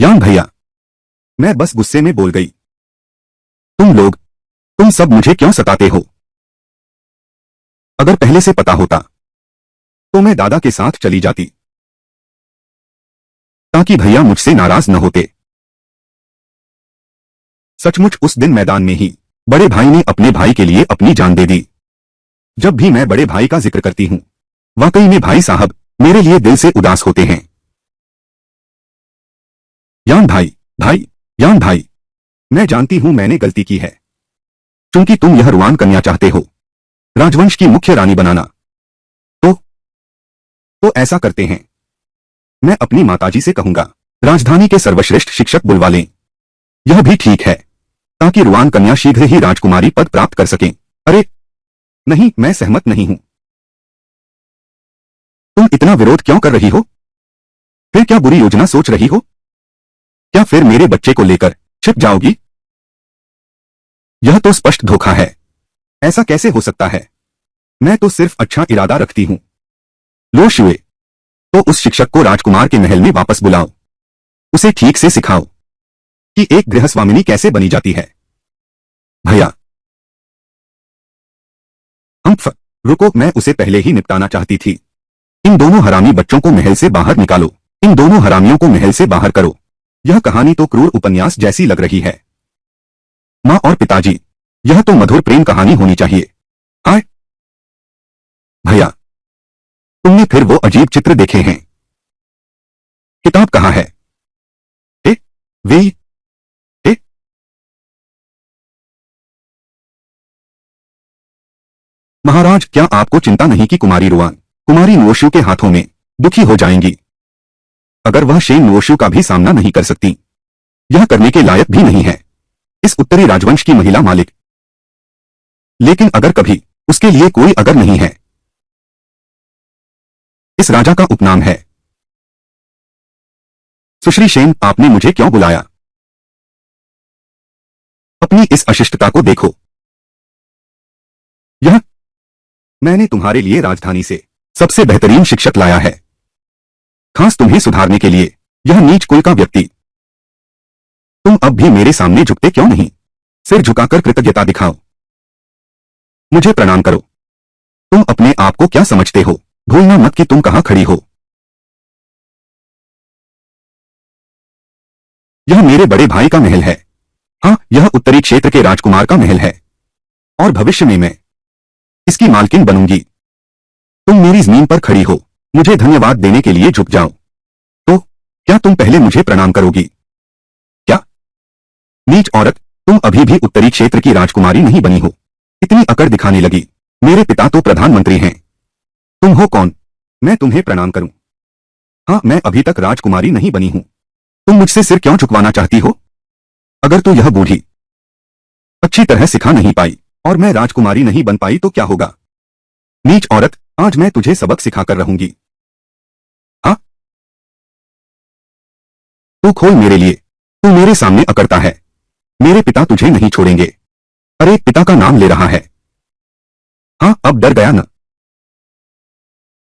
यान भैया, मैं बस गुस्से में बोल गई। तुम सब मुझे क्यों सताते हो? अगर पहले से पता होता तो मैं दादा के साथ चली जाती, ताकि भैया मुझसे नाराज न होते। सचमुच उस दिन मैदान में ही बड़े भाई ने अपने भाई के लिए अपनी जान दे दी। जब भी मैं बड़े भाई का जिक्र करती हूँ, वाकई में भाई साहब मेरे लिए दिल से उदास होते हैं। यान भाई, यान भाई, मैं जानती हूं मैंने गलती की है। क्योंकि तुम यह रुआन कन्या चाहते हो, राजवंश की मुख्य रानी बनाना। तो ऐसा करते हैं, मैं अपनी माताजी से कहूंगा राजधानी के सर्वश्रेष्ठ शिक्षक बुलवा लें। यह भी ठीक है, ताकि रुआन कन्या शीघ्र ही राजकुमारी पद प्राप्त कर सकें। अरे नहीं, मैं सहमत नहीं हूं। तुम इतना विरोध क्यों कर रही हो? फिर क्या बुरी योजना सोच रही हो? क्या फिर मेरे बच्चे को लेकर छिप जाओगी? यह तो स्पष्ट धोखा है। ऐसा कैसे हो सकता है? मैं तो सिर्फ अच्छा इरादा रखती हूं। लो शुए, तो उस शिक्षक को राजकुमार के महल में वापस बुलाओ। उसे ठीक से सिखाओ कि एक गृहस्वामिनी कैसे बनी जाती है। भैया, रुको, मैं उसे पहले ही निपटाना चाहती थी। इन दोनों हरामी बच्चों को महल से बाहर निकालो। इन दोनों हरामियों को महल से बाहर करो। यह कहानी तो क्रूर उपन्यास जैसी लग रही है। माँ और पिताजी, यह तो मधुर प्रेम कहानी होनी चाहिए। हाय भैया, तुमने फिर वो अजीब चित्र देखे हैं? किताब कहाँ है? ए, वे ए, महाराज, क्या आपको चिंता नहीं कि कुमारी रुआन कुमारी नुओशु के हाथों में दुखी हो जाएंगी? अगर वह शेन नुओशु का भी सामना नहीं कर सकती, यह करने के लायक भी नहीं है, इस उत्तरी राजवंश की महिला मालिक। लेकिन अगर कभी उसके लिए कोई अगर नहीं है। इस राजा का उपनाम है। सुश्री शेन, आपने मुझे क्यों बुलाया? अपनी इस अशिष्टता को देखो। यह मैंने तुम्हारे लिए राजधानी से सबसे बेहतरीन शिक्षक लाया है, खास तुम्हें सुधारने के लिए। यह नीच कुल का व्यक्ति। तुम अब भी मेरे सामने झुकते क्यों नहीं? सिर झुकाकर कृतज्ञता दिखाओ। मुझे प्रणाम करो। तुम अपने आप को क्या समझते हो? भूलना मत कि तुम कहां खड़ी हो। यह मेरे बड़े भाई का महल है। हाँ, यह उत्तरी क्षेत्र के राजकुमार का महल है, और भविष्य में मैं इसकी मालकिन बनूंगी। तुम मेरी जमीन पर खड़ी हो, मुझे धन्यवाद देने के लिए झुक जाओ। तो क्या तुम पहले मुझे प्रणाम करोगी? क्या नीच औरत, तुम अभी भी उत्तरी क्षेत्र की राजकुमारी नहीं बनी हो। इतनी अकड़ दिखाने लगी। मेरे पिता तो प्रधानमंत्री हैं। तुम हो कौन मैं तुम्हें प्रणाम करूं? हाँ, मैं अभी तक राजकुमारी नहीं बनी हूं। तुम मुझसे सिर क्यों झुकवाना चाहती हो? अगर तू यह बूढ़ी अच्छी तरह सिखा नहीं पाई और मैं राजकुमारी नहीं बन पाई तो क्या होगा? नीच औरत, आज मैं तुझे सबक सिखाकर रहूंगी। हाँ, तू खोल मेरे लिए। तू मेरे सामने अकड़ता है। मेरे पिता तुझे नहीं छोड़ेंगे। अरे, पिता का नाम ले रहा है। हाँ, अब डर गया न?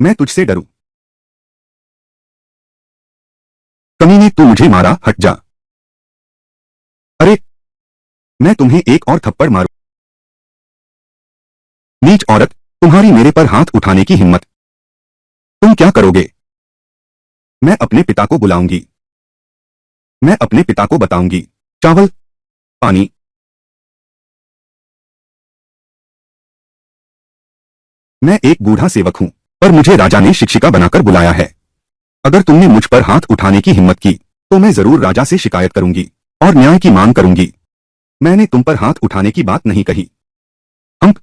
मैं तुझसे डरूं? कमीने, तू मुझे मारा, हट जा। अरे, मैं तुम्हें एक और थप्पड़ मारूं। नीच औरत, तुम्हारी मेरे पर हाथ उठाने की हिम्मत। तुम क्या करोगे? मैं अपने पिता को बुलाऊंगी। मैं अपने पिता को बताऊंगी। चावल, पानी। मैं एक बूढ़ा सेवक हूं, पर मुझे राजा ने शिक्षिका बनाकर बुलाया है। अगर तुमने मुझ पर हाथ उठाने की हिम्मत की, तो मैं जरूर राजा से शिकायत करूंगी और न्याय की मांग करूंगी। मैंने तुम पर हाथ उठाने की बात नहीं कही। हम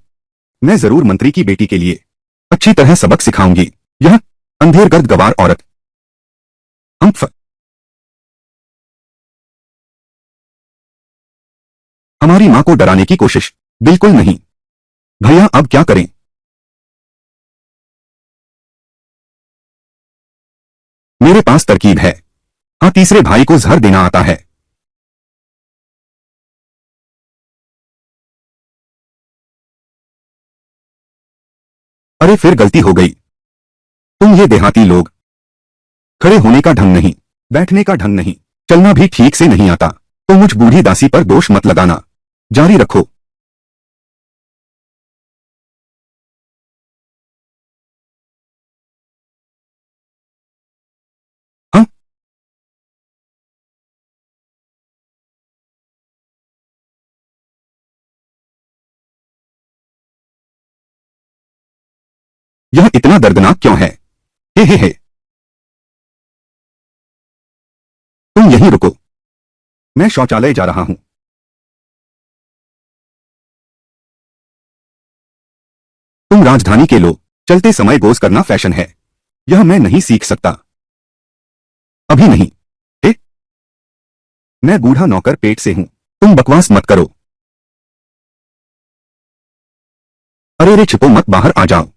मैं जरूर मंत्री की बेटी के लिए अच्छी तरह सबक सिखाऊंगी। यह अंधेरगर्द गवार औरत। हम हमारी मां को डराने की कोशिश बिल्कुल नहीं। भैया, अब क्या करें? मेरे पास तरकीब है। हाँ, तीसरे भाई को जहर देना आता है। अरे, फिर गलती हो गई। तुम ये देहाती लोग, खड़े होने का ढंग नहीं, बैठने का ढंग नहीं, चलना भी ठीक से नहीं आता तो मुझ बूढ़ी दासी पर दोष मत लगाना, जारी रखो। हाँ, यह इतना दर्दनाक क्यों है? हे, तुम यहीं रुको, मैं शौचालय जा रहा हूं। तुम राजधानी के लोग, चलते समय गोज करना फैशन है, यह मैं नहीं सीख सकता। अभी नहीं। ए? मैं बूढ़ा नौकर पेट से हूं, तुम बकवास मत करो। अरे रे छिपो मत, बाहर आ जाओ।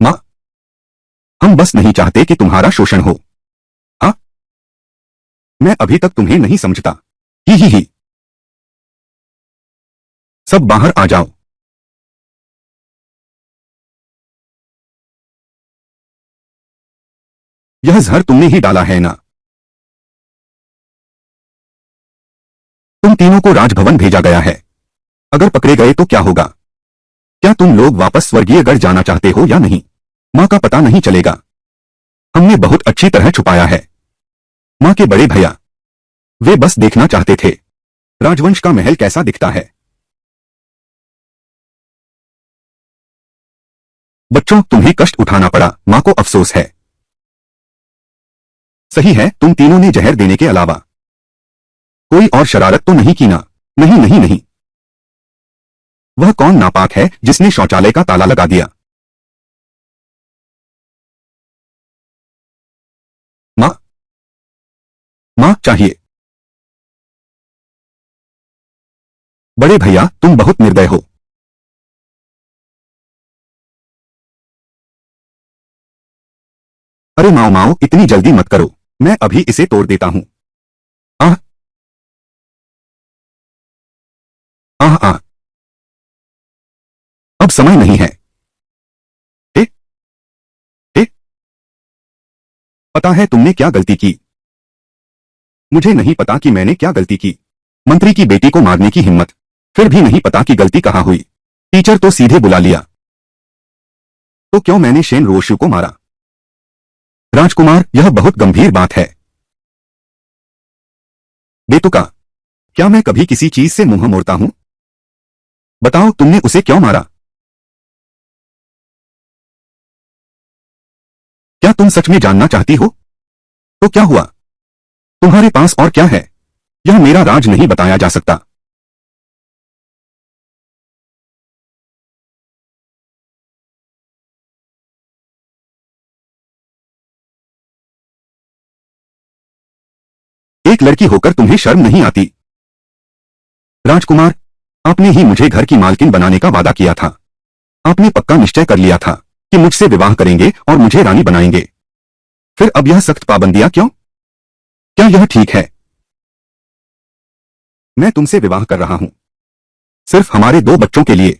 माँ, हम बस नहीं चाहते कि तुम्हारा शोषण हो। हाँ, मैं अभी तक तुम्हें नहीं समझता। ही, सब बाहर आ जाओ। यह जहर तुमने ही डाला है ना? तुम तीनों को राजभवन भेजा गया है, अगर पकड़े गए तो क्या होगा? क्या तुम लोग वापस स्वर्गीय गढ़ जाना चाहते हो या नहीं? माँ का पता नहीं चलेगा, हमने बहुत अच्छी तरह छुपाया है। माँ के बड़े भैया, वे बस देखना चाहते थे राजवंश का महल कैसा दिखता है। बच्चों, तुम्हें कष्ट उठाना पड़ा, माँ को अफसोस है। सही है, तुम तीनों ने जहर देने के अलावा कोई और शरारत तो नहीं की ना? नहीं नहीं नहीं। वह कौन नापाक है जिसने शौचालय का ताला लगा दिया? माँ, माँ चाहिए। बड़े भैया, तुम बहुत निर्दय हो। अरे माओ माओ, इतनी जल्दी मत करो, मैं अभी इसे तोड़ देता हूं। आह आह आह, अब समय नहीं है। ए, ए, पता है तुमने क्या गलती की? मुझे नहीं पता कि मैंने क्या गलती की। मंत्री की बेटी को मारने की हिम्मत, फिर भी नहीं पता कि गलती कहाँ हुई। टीचर तो सीधे बुला लिया, तो क्यों मैंने शेन रोशु को मारा? राजकुमार, यह बहुत गंभीर बात है। बेतुका, क्या मैं कभी किसी चीज से मुंह मोड़ता हूं? बताओ, तुमने उसे क्यों मारा? क्या तुम सच में जानना चाहती हो? तो क्या हुआ? तुम्हारे पास और क्या है? यह मेरा राज नहीं बताया जा सकता। एक लड़की होकर तुम्हें शर्म नहीं आती? राजकुमार, आपने ही मुझे घर की मालकिन बनाने का वादा किया था। आपने पक्का निश्चय कर लिया था कि मुझसे विवाह करेंगे और मुझे रानी बनाएंगे। फिर अब यह सख्त पाबंदियां क्यों? क्या यह ठीक है? मैं तुमसे विवाह कर रहा हूं सिर्फ हमारे दो बच्चों के लिए।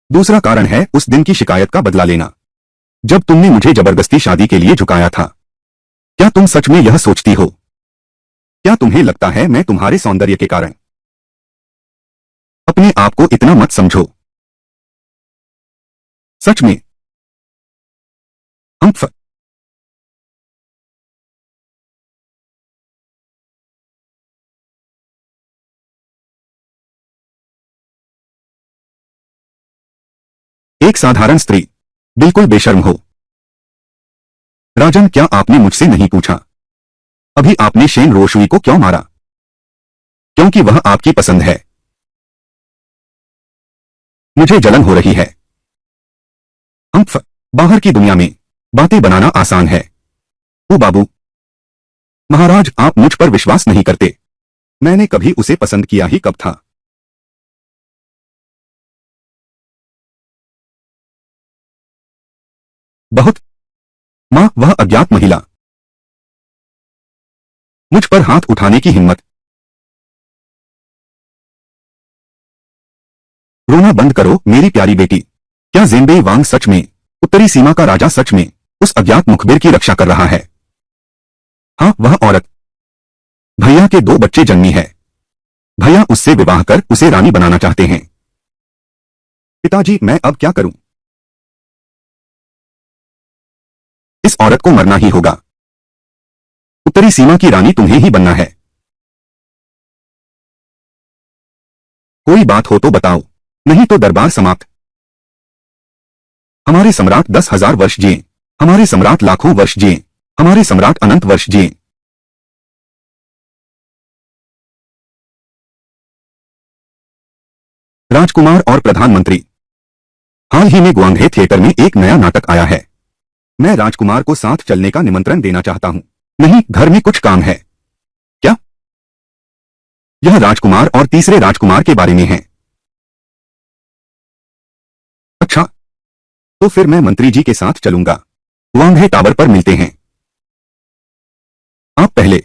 दूसरा कारण है उस दिन की शिकायत का बदला लेना, जब तुमने मुझे जबरदस्ती शादी के लिए झुकाया था। क्या तुम सच में यह सोचती हो? क्या तुम्हें लगता है मैं तुम्हारे सौंदर्य के कारण? अपने आप को इतना मत समझो। सच में हम एक साधारण स्त्री, बिल्कुल बेशर्म हो। राजन, क्या आपने मुझसे नहीं पूछा अभी आपने शेन रोशुई को क्यों मारा? क्योंकि वह आपकी पसंद है। मुझे जलन हो रही है। बाहर की दुनिया में बातें बनाना आसान है। ओ बाबू, महाराज, आप मुझ पर विश्वास नहीं करते। मैंने कभी उसे पसंद किया ही कब था? बहुत। मां, वह अज्ञात महिला, मुझ पर हाथ उठाने की हिम्मत। रोना बंद करो मेरी प्यारी बेटी। क्या जेम्बे वांग सच में उत्तरी सीमा का राजा सच में उस अज्ञात मुखबिर की रक्षा कर रहा है। हाँ, वह औरत। भैया के 2 बच्चे जन्मी है। भैया उससे विवाह कर उसे रानी बनाना चाहते हैं। पिताजी, मैं अब क्या करूं? इस औरत को मरना ही होगा। उत्तरी सीमा की रानी तुम्हें ही बनना है। कोई बात हो तो बताओ, नहीं तो दरबार समाप्त। हमारे सम्राट 10,000 वर्ष जिए। हमारे सम्राट लाखों वर्ष जिए। हमारे सम्राट अनंत वर्ष जिए। राजकुमार और प्रधानमंत्री। हाल ही में गुआंगहे थिएटर में एक नया नाटक आया है। मैं राजकुमार को साथ चलने का निमंत्रण देना चाहता हूं। नहीं, घर में कुछ काम है। क्या? यह राजकुमार और तीसरे राजकुमार के बारे में है। अच्छा, तो फिर मैं मंत्री जी के साथ चलूंगा। गुआंगहे टावर पर मिलते हैं। आप पहले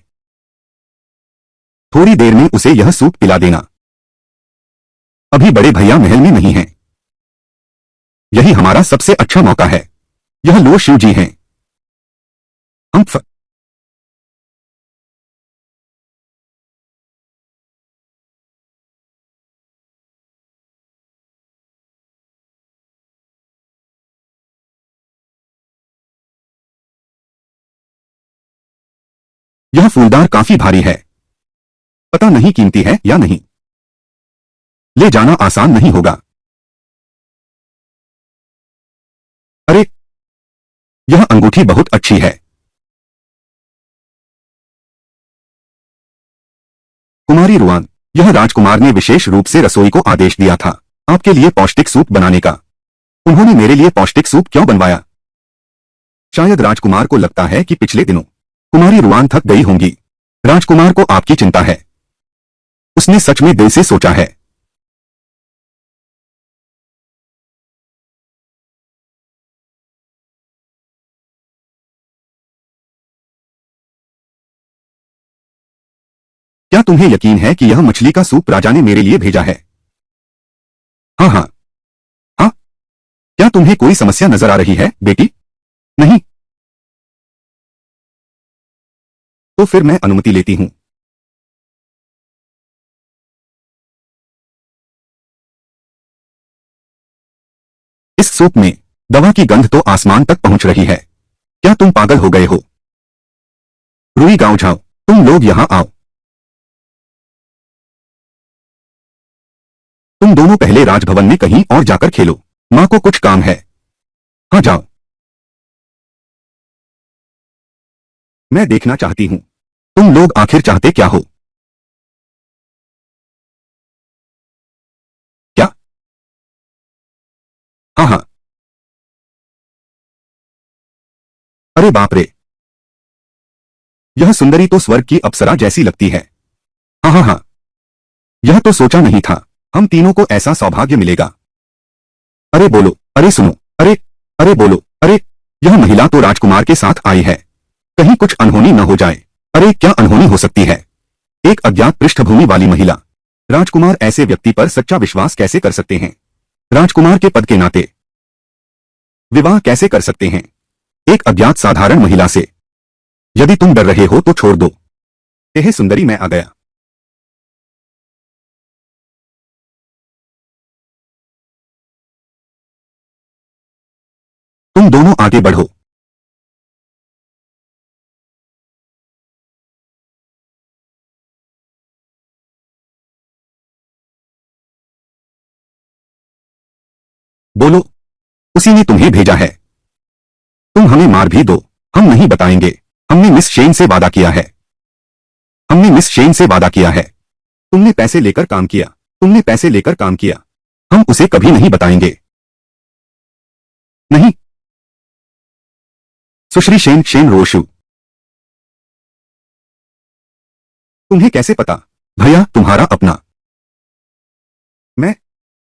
थोड़ी देर में उसे यह सूप पिला देना। अभी बड़े भैया महल में नहीं हैं। यही हमारा सबसे अच्छा मौका है। यह लो शिव जी हैं। हम्फ। यह फूलदार काफी भारी है। पता नहीं कीमती है या नहीं। ले जाना आसान नहीं होगा। अरे, यह अंगूठी बहुत अच्छी है। कुमारी रुआन, यह राजकुमार ने विशेष रूप से रसोई को आदेश दिया था आपके लिए पौष्टिक सूप बनाने का। उन्होंने मेरे लिए पौष्टिक सूप क्यों बनवाया? शायद राजकुमार को लगता है कि पिछले दिनों कुमारी रुआन थक गई होंगी। राजकुमार को आपकी चिंता है। उसने सच में दिल से सोचा है। क्या तुम्हें यकीन है कि यह मछली का सूप राजा ने मेरे लिए भेजा है? हाँ हाँ। हाँ। क्या तुम्हें कोई समस्या नजर आ रही है, बेटी? नहीं? तो फिर मैं अनुमति लेती हूं। इस सूप में दवा की गंध तो आसमान तक पहुंच रही है। क्या तुम पागल हो गए हो? रुई गांव जाओ, तुम लोग यहां आओ। तुम दोनों पहले राजभवन में कहीं और जाकर खेलो। मां को कुछ काम है। हाँ, जाओ। मैं देखना चाहती हूं तुम लोग आखिर चाहते क्या हो। क्या? हाँ हाँ। अरे बाप रे, यह सुंदरी तो स्वर्ग की अप्सरा जैसी लगती है। हाँ हाँ हाँ। यह तो सोचा नहीं था हम तीनों को ऐसा सौभाग्य मिलेगा। अरे बोलो, अरे सुनो, अरे, अरे बोलो, अरे। यह महिला तो राजकुमार के साथ आई है। कहीं कुछ अनहोनी न हो जाए। अरे क्या अनहोनी हो सकती है? एक अज्ञात पृष्ठभूमि वाली महिला। राजकुमार ऐसे व्यक्ति पर सच्चा विश्वास कैसे कर सकते हैं? राजकुमार के पद के नाते विवाह कैसे कर सकते हैं एक अज्ञात साधारण महिला से? यदि तुम डर रहे हो तो छोड़ दो। हे सुंदरी, मैं आ गया। तुम दोनों आगे बढ़ो। बोलो, उसी ने तुम्हें भेजा है। तुम हमें मार भी दो, हम नहीं बताएंगे। हमने मिस शेन से वादा किया है। हमने मिस शेन से वादा किया है। तुमने पैसे लेकर काम किया। तुमने पैसे लेकर काम किया। हम उसे कभी नहीं बताएंगे। नहीं। सुश्री शेन, शेन रोशु। तुम्हें कैसे पता? भैया, तुम्हारा अपना। मैं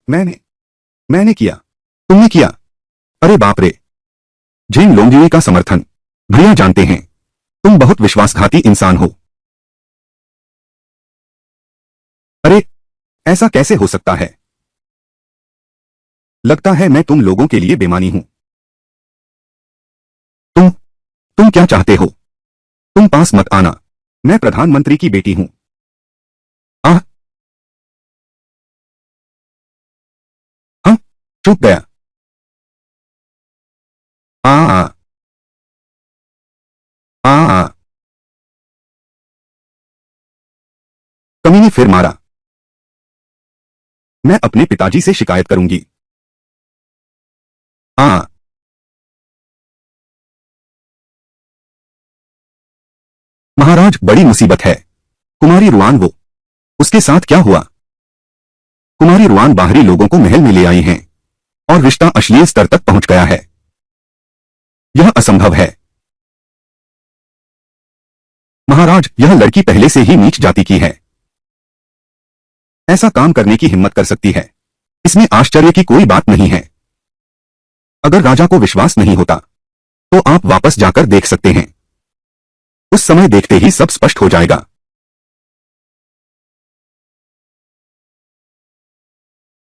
मैंने मैंने किया। तुमने किया? अरे बाप रे। जेन लोंगजुई का समर्थन। भैया जानते हैं तुम बहुत विश्वासघाती इंसान हो। अरे, ऐसा कैसे हो सकता है? लगता है मैं तुम लोगों के लिए बेईमानी हूं। तुम क्या चाहते हो? तुम पास मत आना। मैं प्रधानमंत्री की बेटी हूं। आह। हाँ। चुप गया। आ आ आ आ। कमीने फिर मारा। मैं अपने पिताजी से शिकायत करूंगी। आ। महाराज, बड़ी मुसीबत है। कुमारी रुआन, वो उसके साथ क्या हुआ? कुमारी रुआन बाहरी लोगों को महल में ले आई हैं और रिश्ता अश्लील स्तर तक पहुंच गया है। यह असंभव है। महाराज, यह लड़की पहले से ही नीच जाति की है। ऐसा काम करने की हिम्मत कर सकती है, इसमें आश्चर्य की कोई बात नहीं है। अगर राजा को विश्वास नहीं होता तो आप वापस जाकर देख सकते हैं। उस समय देखते ही सब स्पष्ट हो जाएगा।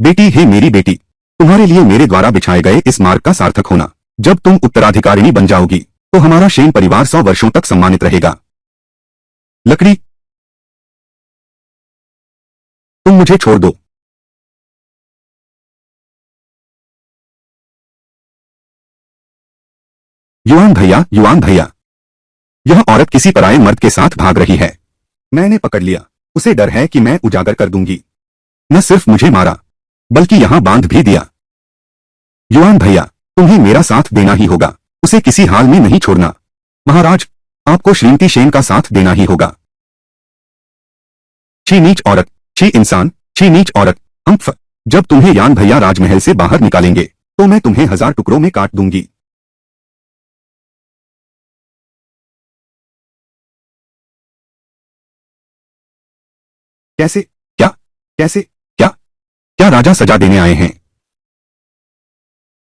बेटी, हे मेरी बेटी, तुम्हारे लिए मेरे द्वारा बिछाए गए इस मार्ग का सार्थक होना। जब तुम उत्तराधिकारिणी बन जाओगी तो हमारा शेन परिवार 100 वर्षों तक सम्मानित रहेगा। लकड़ी, तुम मुझे छोड़ दो। युआन भैया, युआन भैया, यह औरत किसी पराये मर्द के साथ भाग रही है। मैंने पकड़ लिया। उसे डर है कि मैं उजागर कर दूंगी। न सिर्फ मुझे मारा बल्कि यहां बांध भी दिया। युआन भैया, तुम्हें मेरा साथ देना ही होगा। उसे किसी हाल में नहीं छोड़ना। महाराज, आपको श्रीमती शेन का साथ देना ही होगा। छी नीच औरत, छी इंसान, छी नीच औरत। हम्फ। जब तुम्हें यान भैया राजमहल से बाहर निकालेंगे तो मैं तुम्हें 1000 टुकड़ों में काट दूंगी। कैसे? क्या? कैसे? क्या? क्या राजा सजा देने आए हैं?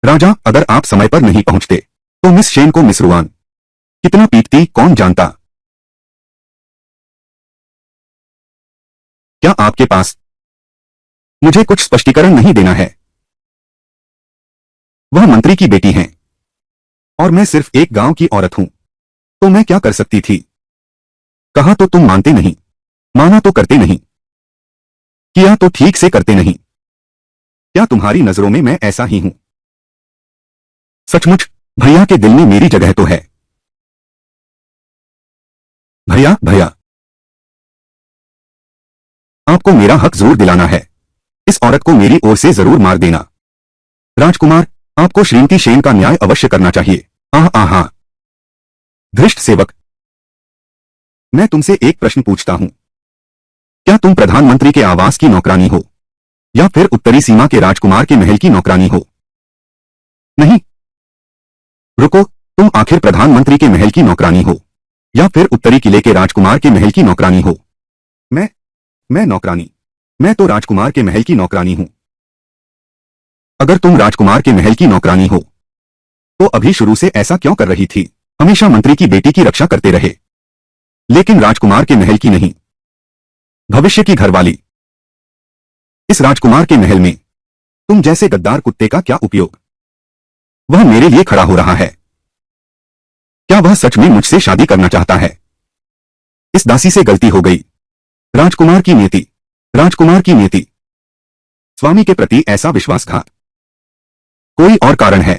राजा, अगर आप समय पर नहीं पहुंचते तो मिस शेन को मिस रुआन कितना पीटती कौन जानता। क्या आपके पास मुझे कुछ स्पष्टीकरण नहीं देना है? वह मंत्री की बेटी हैं और मैं सिर्फ एक गांव की औरत हूं, तो मैं क्या कर सकती थी? कहा तो तुम मानते नहीं, माना तो करते नहीं, किया तो ठीक से करते नहीं। क्या तुम्हारी नजरों में मैं ऐसा ही हूं? सचमुच भैया के दिल में मेरी जगह तो है। भैया, भैया, आपको मेरा हक जरूर दिलाना है। इस औरत को मेरी ओर से जरूर मार देना। राजकुमार, आपको श्रीमती शेन का न्याय अवश्य करना चाहिए। आह आहा। धृष्ट सेवक, मैं तुमसे एक प्रश्न पूछता हूं। क्या तुम प्रधानमंत्री के आवास की नौकरानी हो या फिर उत्तरी सीमा के राजकुमार के महल की नौकरानी हो? नहीं। रुको, तुम आखिर प्रधानमंत्री के महल की नौकरानी हो या फिर उत्तरी किले के राजकुमार के महल की नौकरानी हो? मैं नौकरानी। मैं तो राजकुमार के महल की नौकरानी हूं। अगर तुम राजकुमार के महल की नौकरानी हो तो अभी शुरू से ऐसा क्यों कर रही थी? हमेशा मंत्री की बेटी की रक्षा करते रहे, लेकिन राजकुमार के महल की नहीं। भविष्य की घरवाली। इस राजकुमार के महल में तुम जैसे गद्दार कुत्ते का क्या उपयोग? वह मेरे लिए खड़ा हो रहा है। क्या वह सच में मुझसे शादी करना चाहता है? इस दासी से गलती हो गई। राजकुमार की नीति, राजकुमार की नीति। स्वामी के प्रति ऐसा विश्वासघात। कोई और कारण है?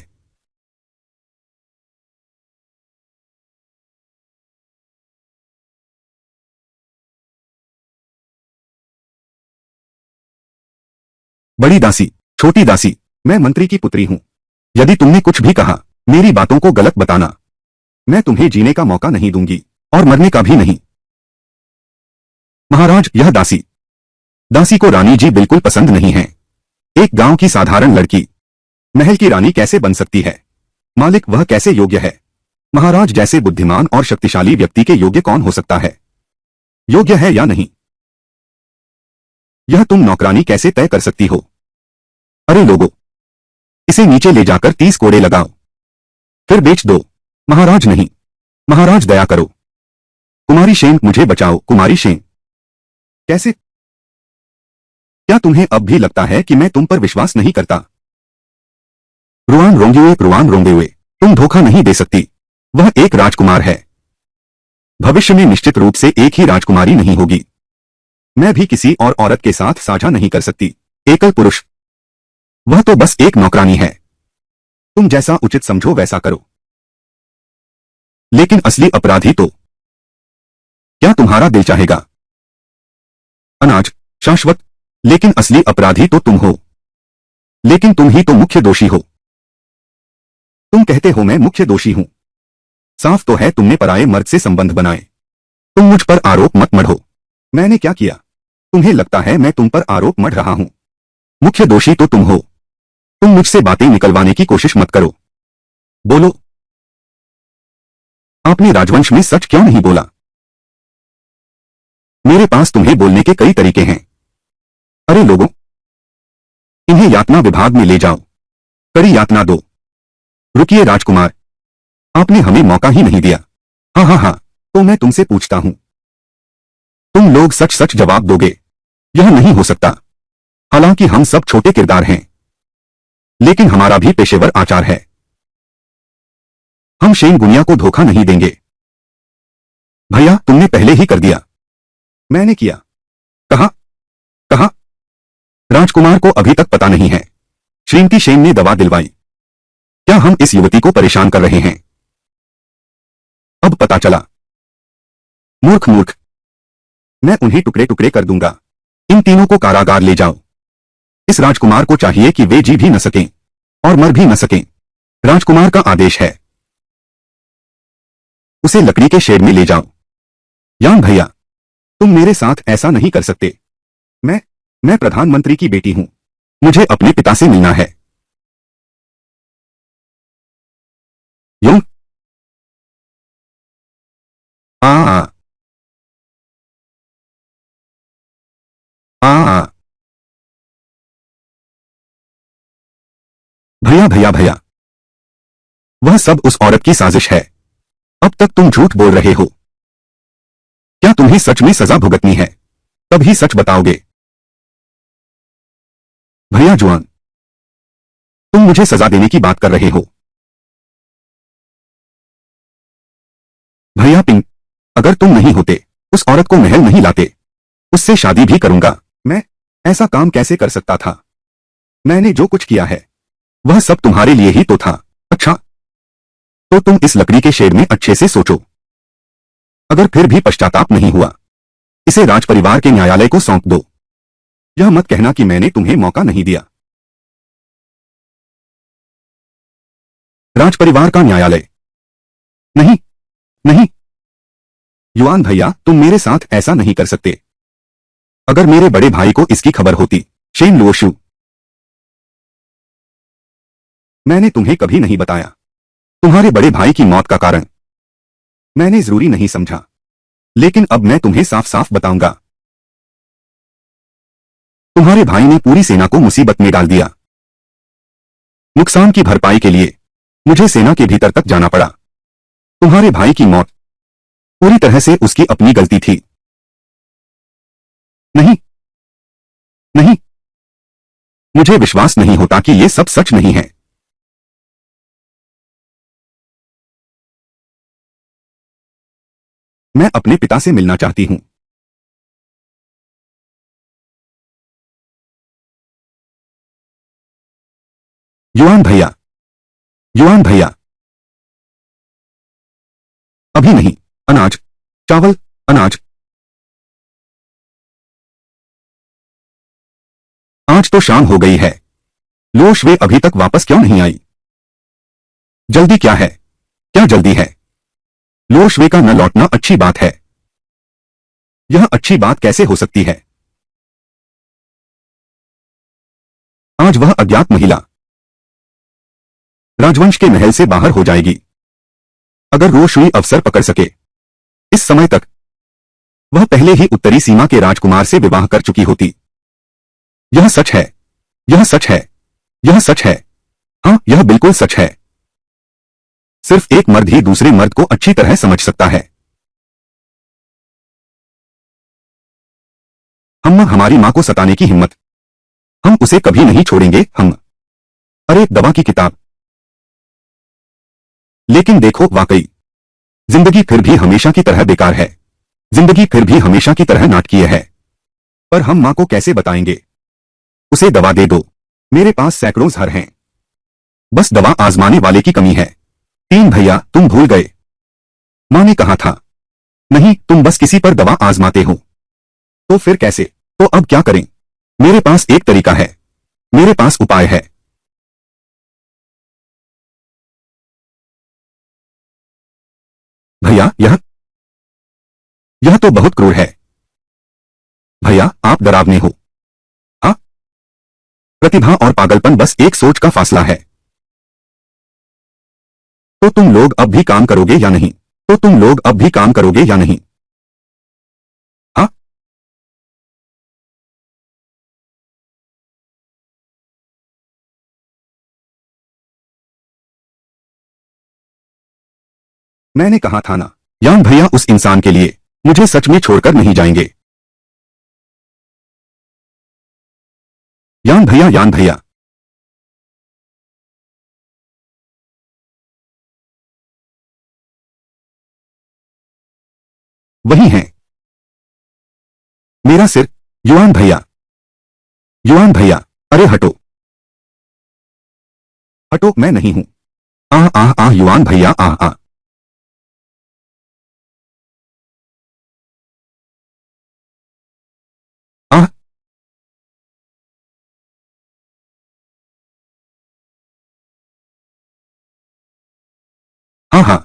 बड़ी दासी, छोटी दासी, मैं मंत्री की पुत्री हूं। यदि तुमने कुछ भी कहा, मेरी बातों को गलत बताना। मैं तुम्हें जीने का मौका नहीं दूंगी और मरने का भी नहीं। महाराज, यह दासी दासी को रानी जी बिल्कुल पसंद नहीं है। एक गांव की साधारण लड़की महल की रानी कैसे बन सकती है? मालिक, वह कैसे योग्य है? महाराज जैसे बुद्धिमान और शक्तिशाली व्यक्ति के योग्य कौन हो सकता है? योग्य है या नहीं, यह तुम नौकरानी कैसे तय कर सकती हो? अरे लोगों, इसे नीचे ले जाकर 30 कोड़े लगाओ, फिर बेच दो। महाराज नहीं, महाराज दया करो। कुमारी शेन, मुझे बचाओ। कुमारी शेन, कैसे? क्या तुम्हें अब भी लगता है कि मैं तुम पर विश्वास नहीं करता? रुआन रोंगे हुए, रुआन रोंगे हुए, तुम धोखा नहीं दे सकती। वह एक राजकुमार है। भविष्य में निश्चित रूप से एक ही राजकुमारी नहीं होगी। मैं भी किसी और औरत के साथ साझा नहीं कर सकती। एकल पुरुष, वह तो बस एक नौकरानी है। तुम जैसा उचित समझो वैसा करो। लेकिन असली अपराधी तो, क्या तुम्हारा दिल चाहेगा? अनाज, शाश्वत। लेकिन असली अपराधी तो तुम हो। लेकिन तुम ही तो मुख्य दोषी हो। तुम कहते हो मैं मुख्य दोषी हूं। साफ तो है तुमने पराये मर्द से संबंध बनाए। तुम मुझ पर आरोप मत मढ़ो। मैंने क्या किया? तुम्हें लगता है मैं तुम पर आरोप मढ़ रहा हूं? मुख्य दोषी तो तुम हो। तुम मुझसे बातें निकलवाने की कोशिश मत करो। बोलो, आपने राजवंश में सच क्यों नहीं बोला? मेरे पास तुम्हें बोलने के कई तरीके हैं। अरे लोगों, इन्हें यातना विभाग में ले जाओ। कड़ी यातना दो। रुकिए राजकुमार, आपने हमें मौका ही नहीं दिया। हाँ हाँ हाँ, तो मैं तुमसे पूछता हूं। तुम लोग सच सच जवाब दोगे। यह नहीं हो सकता। हालांकि हम सब छोटे किरदार हैं, लेकिन हमारा भी पेशेवर आचार है। हम शेन गुनिया को धोखा नहीं देंगे। भैया, तुमने पहले ही कर दिया। मैंने किया? कहा? कहा? राजकुमार को अभी तक पता नहीं है। श्रीमती शेन ने दवा दिलवाई। क्या हम इस युवती को परेशान कर रहे हैं? अब पता चला। मूर्ख मूर्ख, मैं उन्हें टुकड़े टुकड़े कर दूंगा। इन तीनों को कारागार ले जाओ। इस राजकुमार को चाहिए कि वे जी भी न सकें और मर भी न सकें। राजकुमार का आदेश है। उसे लकड़ी के शेड में ले जाओ। यान भैया, तुम मेरे साथ ऐसा नहीं कर सकते। मैं प्रधानमंत्री की बेटी हूं। मुझे अपने पिता से मिलना है। यूं? आ आ आ आ भैया भैया भैया, वह सब उस औरत की साजिश है। अब तक तुम झूठ बोल रहे हो। क्या तुम्हें सच में सजा भुगतनी है? तब ही सच बताओगे। भैया जुआन, तुम मुझे सजा देने की बात कर रहे हो। भैया पिंग, अगर तुम नहीं होते, उस औरत को महल नहीं लाते, उससे शादी भी करूंगा। मैं ऐसा काम कैसे कर सकता था? मैंने जो कुछ किया है, वह सब तुम्हारे लिए ही तो था। अच्छा, तो तुम इस लकड़ी के शेड में अच्छे से सोचो। अगर फिर भी पश्चाताप नहीं हुआ, इसे राजपरिवार के न्यायालय को सौंप दो। यह मत कहना कि मैंने तुम्हें मौका नहीं दिया। राजपरिवार का न्यायालय? नहीं, नहीं। युआन भैया, तुम मेरे साथ ऐसा नहीं कर सकते। अगर मेरे बड़े भाई को इसकी खबर होती। शेन लुओशु, मैंने तुम्हें कभी नहीं बताया तुम्हारे बड़े भाई की मौत का कारण। मैंने जरूरी नहीं समझा, लेकिन अब मैं तुम्हें साफ साफ बताऊंगा। तुम्हारे भाई ने पूरी सेना को मुसीबत में डाल दिया। नुकसान की भरपाई के लिए मुझे सेना के भीतर तक जाना पड़ा। तुम्हारे भाई की मौत पूरी तरह से उसकी अपनी गलती थी। नहीं, नहीं, मुझे विश्वास नहीं होता कि यह सब सच नहीं है। मैं अपने पिता से मिलना चाहती हूं। युआन भैया, युआन भैया, अभी नहीं। अनाज, चावल, अनाज। आज तो शाम हो गई है। लोश वे अभी तक वापस क्यों नहीं आई? जल्दी क्या है? क्या जल्दी है? लोश वे का न लौटना अच्छी बात है। यह अच्छी बात कैसे हो सकती है? आज वह अज्ञात महिला राजवंश के महल से बाहर हो जाएगी। अगर रोशुई अवसर पकड़ सके, इस समय तक वह पहले ही उत्तरी सीमा के राजकुमार से विवाह कर चुकी होती। यह सच है। यह सच है। यह सच है। हाँ, यह बिल्कुल सच है। सिर्फ एक मर्द ही दूसरे मर्द को अच्छी तरह समझ सकता है। हम हमारी मां को सताने की हिम्मत, हम उसे कभी नहीं छोड़ेंगे। हम अरे दवा की किताब। लेकिन देखो, वाकई जिंदगी फिर भी हमेशा की तरह बेकार है। जिंदगी फिर भी हमेशा की तरह नाटकीय है। पर हम माँ को कैसे बताएंगे? उसे दवा दे दो। मेरे पास सैकड़ों ज़हर हैं। बस दवा आजमाने वाले की कमी है। तीन भैया, तुम भूल गए। माँ ने कहा था। नहीं, तुम बस किसी पर दवा आजमाते हो। तो फिर कैसे? तो अब क्या करें? मेरे पास एक तरीका है। मेरे पास उपाय है। भैया, यह तो बहुत क्रूर है। भैया, आप डरावने हो। हाँ, प्रतिभा और पागलपन बस एक सोच का फासला है। तो तुम लोग अब भी काम करोगे या नहीं? तो तुम लोग अब भी काम करोगे या नहीं? हाँ, मैंने कहा था ना। यान भैया उस इंसान के लिए मुझे सच में छोड़कर नहीं जाएंगे। यान भैया, यान भैया। वही हैं। मेरा सिर। युआन भैया। युआन भैया। अरे हटो। हटो, मैं नहीं हूं। आह आह आह, युआन भैया, आह आह। आह। हाँ हाँ।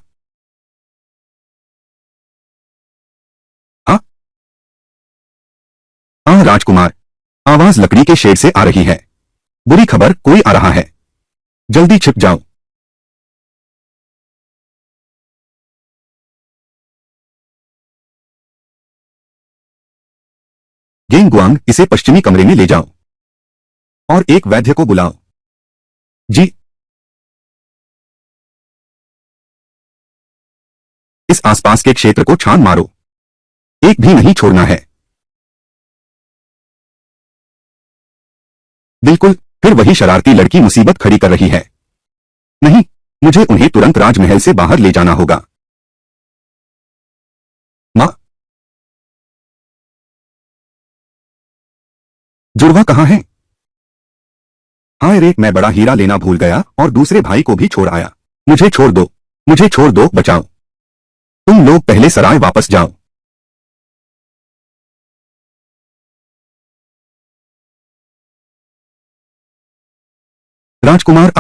हाँ। आह राजकुमार। आवाज लकड़ी के शेड से आ रही है। बुरी खबर, कोई आ रहा है। जल्दी छिप जाओ। गेंग गुआंग, इसे पश्चिमी कमरे में ले जाओ। और एक वैद्य को बुलाओ। जी। इस आसपास के क्षेत्र को छान मारो। एक भी नहीं छोड़ना है। बिल्कुल। फिर वही शरारती लड़की मुसीबत खड़ी कर रही है। नहीं, मुझे उन्हें तुरंत राजमहल से बाहर ले जाना होगा। माँ। जुड़वा कहाँ है? हाय रे, मैं बड़ा हीरा लेना भूल गया और दूसरे भाई को भी छोड़ आया। मुझे छोड़ दो। मुझे छोड़ दो, बचाओ। तुम लोग पहले सराय वापस जाओ। राजकुमार,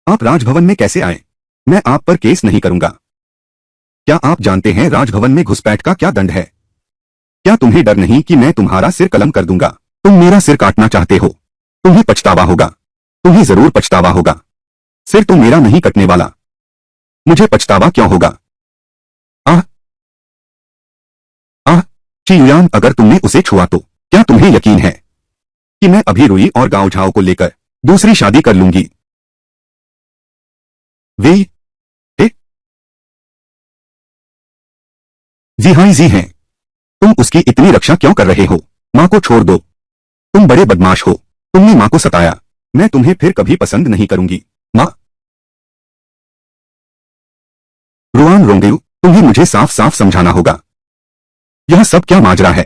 आप राजभवन में कैसे आए? मैं आप पर केस नहीं करूंगा। क्या आप जानते हैं राजभवन में घुसपैठ का क्या दंड है? क्या तुम्हें डर नहीं कि मैं तुम्हारा सिर कलम कर दूंगा? तुम मेरा सिर काटना चाहते हो? तुम्हें पछतावा होगा। तुम्हें जरूर पछतावा होगा। सिर तो मेरा नहीं कटने वाला। मुझे पछतावा क्यों होगा? आह। आह। चियुयान, अगर तुमने उसे छुआ तो क्या तुम्हें यकीन है कि मैं अभी रुई और गांव झाओ को लेकर दूसरी शादी कर लूंगी? वे। ए, जी हाँ, जी हैं। तुम उसकी इतनी रक्षा क्यों कर रहे हो? माँ को छोड़ दो। तुम बड़े बदमाश हो। तुमने माँ को सताया। मैं तुम्हें फिर कभी पसंद नहीं करूंगी। माँ। रुआन रोंगेऊ, तुम्हें मुझे साफ साफ समझाना होगा। यह सब क्या माजरा है?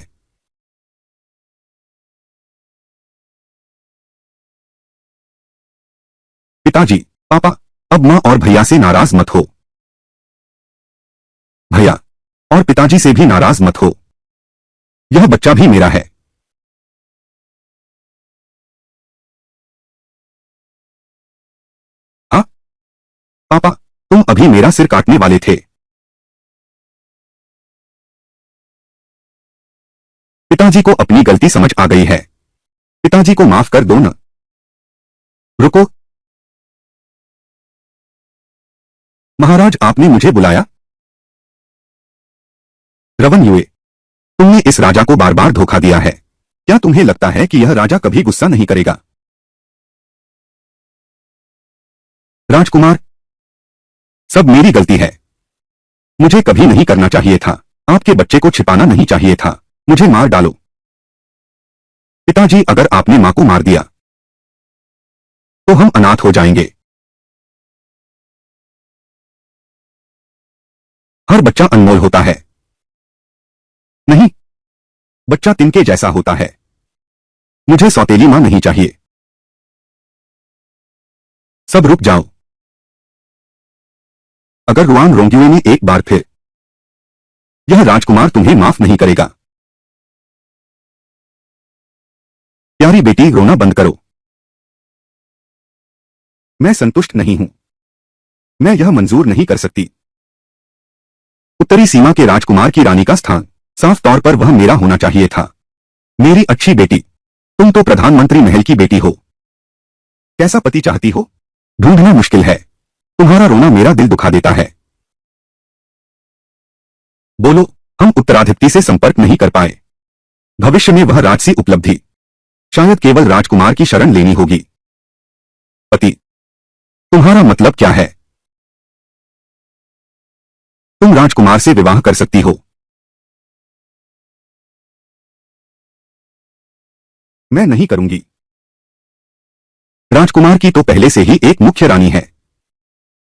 पिताजी। पापा। अब माँ और भैया से नाराज मत हो। भैया और पिताजी से भी नाराज मत हो। यह बच्चा भी मेरा है। हाँ। पापा, तुम अभी मेरा सिर काटने वाले थे। पिताजी को अपनी गलती समझ आ गई है। पिताजी को माफ कर दो न। रुको। महाराज, आपने मुझे बुलाया? रवन युए, तुमने इस राजा को बार बार धोखा दिया है। क्या तुम्हें लगता है कि यह राजा कभी गुस्सा नहीं करेगा? राजकुमार, सब मेरी गलती है। मुझे कभी नहीं करना चाहिए था। आपके बच्चे को छिपाना नहीं चाहिए था। मुझे मार डालो। पिताजी, अगर आपने मां को मार दिया तो हम अनाथ हो जाएंगे। हर बच्चा अनमोल होता है। नहीं, बच्चा तिनके जैसा होता है। मुझे सौतेली मां नहीं चाहिए। सब रुक जाओ। अगर रुआन रोंगिवे ने एक बार फिर यह राजकुमार तुम्हें माफ नहीं करेगा। प्यारी बेटी, रोना बंद करो। मैं संतुष्ट नहीं हूं। मैं यह मंजूर नहीं कर सकती। उत्तरी सीमा के राजकुमार की रानी का स्थान साफ तौर पर वह मेरा होना चाहिए था। मेरी अच्छी बेटी, तुम तो प्रधानमंत्री महल की बेटी हो। कैसा पति चाहती हो, ढूंढना मुश्किल है। तुम्हारा रोना मेरा दिल दुखा देता है। बोलो, हम उत्तराधिपति से संपर्क नहीं कर पाए। भविष्य में वह राजसी उपलब्धि, शायद केवल राजकुमार की शरण लेनी होगी। पति, तुम्हारा मतलब क्या है? तुम राजकुमार से विवाह कर सकती हो। मैं नहीं करूंगी। राजकुमार की तो पहले से ही एक मुख्य रानी है।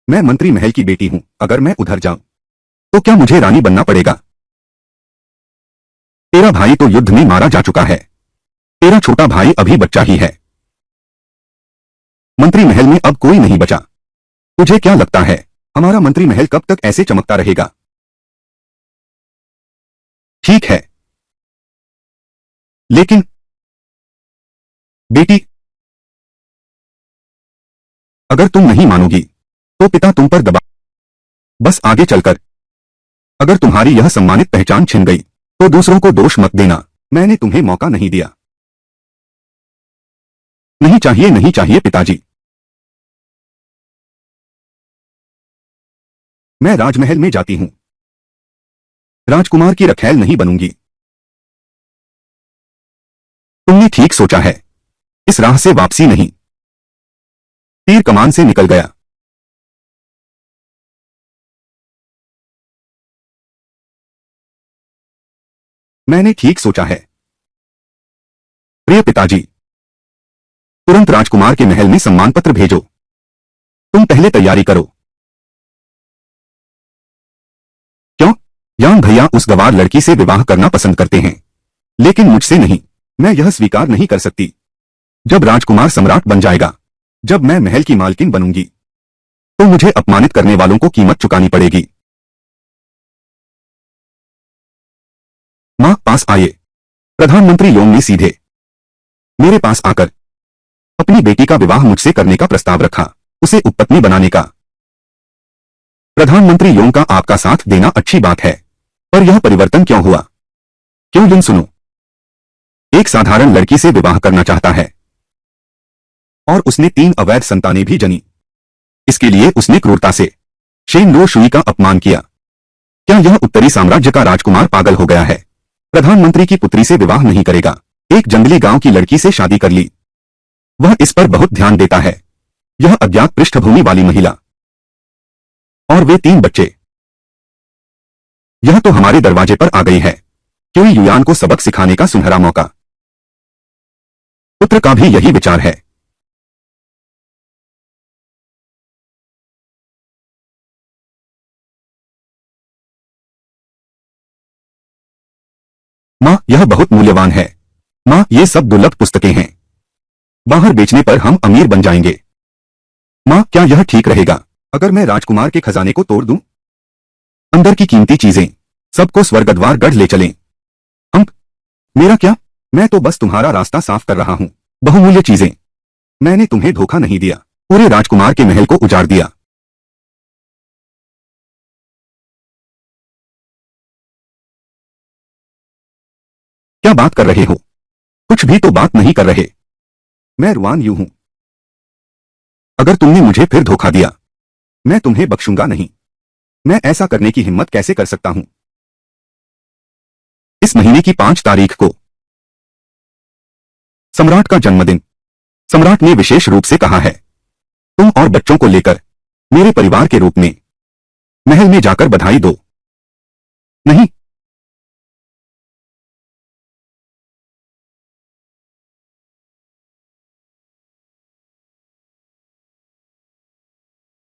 मैं मंत्री महल की बेटी हूं। अगर मैं उधर जाऊं तो क्या मुझे रानी बनना पड़ेगा? तेरा भाई तो युद्ध में मारा जा चुका है। तेरा छोटा भाई अभी बच्चा ही है। मंत्री महल में अब कोई नहीं बचा। तुझे क्या लगता है हमारा मंत्री महल कब तक ऐसे चमकता रहेगा? ठीक है, लेकिन बेटी, अगर तुम नहीं मानोगी तो पिता तुम पर दबा। बस आगे चलकर अगर तुम्हारी यह सम्मानित पहचान छिन गई तो दूसरों को दोष मत देना। मैंने तुम्हें मौका नहीं दिया। नहीं चाहिए, नहीं चाहिए पिताजी। मैं राजमहल में जाती हूं। राजकुमार की रखैल नहीं बनूंगी। तुमने ठीक सोचा है। इस राह से वापसी नहीं। तीर कमान से निकल गया। मैंने ठीक सोचा है। प्रिय पिताजी, तुरंत राजकुमार के महल में सम्मान पत्र भेजो। तुम पहले तैयारी करो। क्यों? यांग भैया उस गवार लड़की से विवाह करना पसंद करते हैं, लेकिन मुझसे नहीं। मैं यह स्वीकार नहीं कर सकती। जब राजकुमार सम्राट बन जाएगा, जब मैं महल की मालकिन बनूंगी, तो मुझे अपमानित करने वालों को कीमत चुकानी पड़ेगी। मां, पास आइए। प्रधानमंत्री योंग ने सीधे मेरे पास आकर अपनी बेटी का विवाह मुझसे करने का प्रस्ताव रखा, उसे उपपत्नी बनाने का। प्रधानमंत्री योंग का आपका साथ देना अच्छी बात है, पर यह परिवर्तन क्यों हुआ? क्यों? युन सुनो, एक साधारण लड़की से विवाह करना चाहता है और उसने 3 अवैध संतानें भी जनी। इसके लिए उसने क्रूरता से शेन लो शुई का अपमान किया। क्या यह उत्तरी साम्राज्य का राजकुमार पागल हो गया है? प्रधानमंत्री की पुत्री से विवाह नहीं करेगा। एक जंगली गांव की लड़की से शादी कर ली। वह इस पर बहुत ध्यान देता है। यह अज्ञात पृष्ठभूमि वाली महिला और वे 3 बच्चे। यह तो हमारे दरवाजे पर आ गई है। क्यों युयान को सबक सिखाने का सुनहरा मौका। पुत्र का भी यही विचार है। मां, यह बहुत मूल्यवान है। मां, ये सब दुर्लभ पुस्तकें हैं। बाहर बेचने पर हम अमीर बन जाएंगे। मां, क्या यह ठीक रहेगा अगर मैं राजकुमार के खजाने को तोड़ दूं? अंदर की कीमती चीजें सबको स्वर्गद्वार गढ़ ले चलें। हम? मेरा क्या? मैं तो बस तुम्हारा रास्ता साफ कर रहा हूं। बहुमूल्य चीजें। मैंने तुम्हें धोखा नहीं दिया। पूरे राजकुमार के महल को उजाड़ दिया। क्या बात कर रहे हो? कुछ भी तो बात नहीं कर रहे। मैं रुआन यू हूं। अगर तुमने मुझे फिर धोखा दिया, मैं तुम्हें बख्शूंगा नहीं। मैं ऐसा करने की हिम्मत कैसे कर सकता हूं? इस महीने की 5 तारीख को सम्राट का जन्मदिन। सम्राट ने विशेष रूप से कहा है तुम और बच्चों को लेकर मेरे परिवार के रूप में महल में जाकर बधाई दो। नहीं,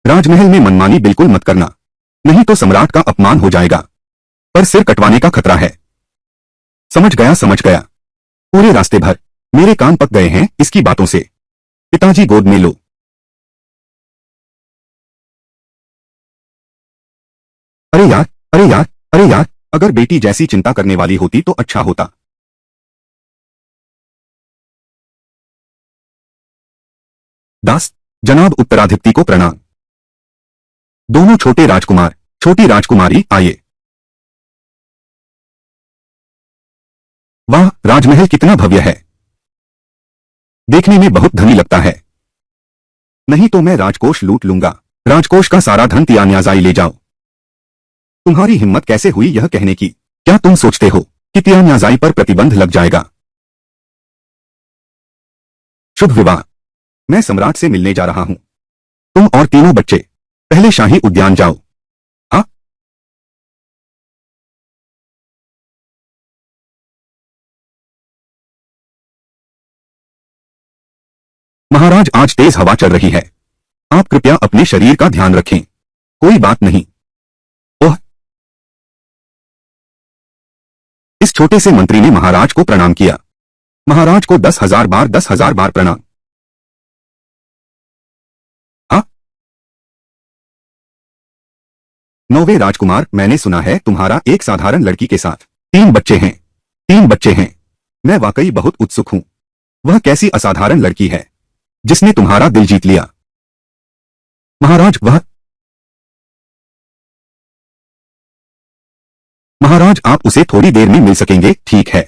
राजमहल में मनमानी बिल्कुल मत करना। नहीं तो सम्राट का अपमान हो जाएगा, पर सिर कटवाने का खतरा है। समझ गया समझ गया। पूरे रास्ते भर मेरे कान पक गए हैं इसकी बातों से। पिताजी गोद में लो। अरे यार, अरे यार, अरे यार, अगर बेटी जैसी चिंता करने वाली होती तो अच्छा होता। दास, जनाब उत्तराधिपति को प्रणाम। दोनों छोटे राजकुमार, छोटी राजकुमारी आइए। वाह, राजमहल कितना भव्य है। देखने में बहुत धनी लगता है। नहीं तो मैं राजकोष लूट लूंगा। राजकोष का सारा धन तियान्याजाई ले जाओ। तुम्हारी हिम्मत कैसे हुई यह कहने की? क्या तुम सोचते हो कि तियान्याजाई पर प्रतिबंध लग जाएगा? शुभ विवाह। मैं सम्राट से मिलने जा रहा हूं। तुम और तीनों बच्चे पहले शाही उद्यान जाओ। हाँ। महाराज, आज तेज हवा चल रही है। आप कृपया अपने शरीर का ध्यान रखें। कोई बात नहीं। ओह। इस छोटे से मंत्री ने महाराज को प्रणाम किया। महाराज को 10,000 बार 10,000 बार प्रणाम। हाँ। नौवे राजकुमार, मैंने सुना है तुम्हारा एक साधारण लड़की के साथ 3 बच्चे हैं। 3 बच्चे हैं। मैं वाकई बहुत उत्सुक हूं। वह कैसी असाधारण लड़की है जिसने तुम्हारा दिल जीत लिया? महाराज, महाराज, आप उसे थोड़ी देर में मिल सकेंगे, ठीक है?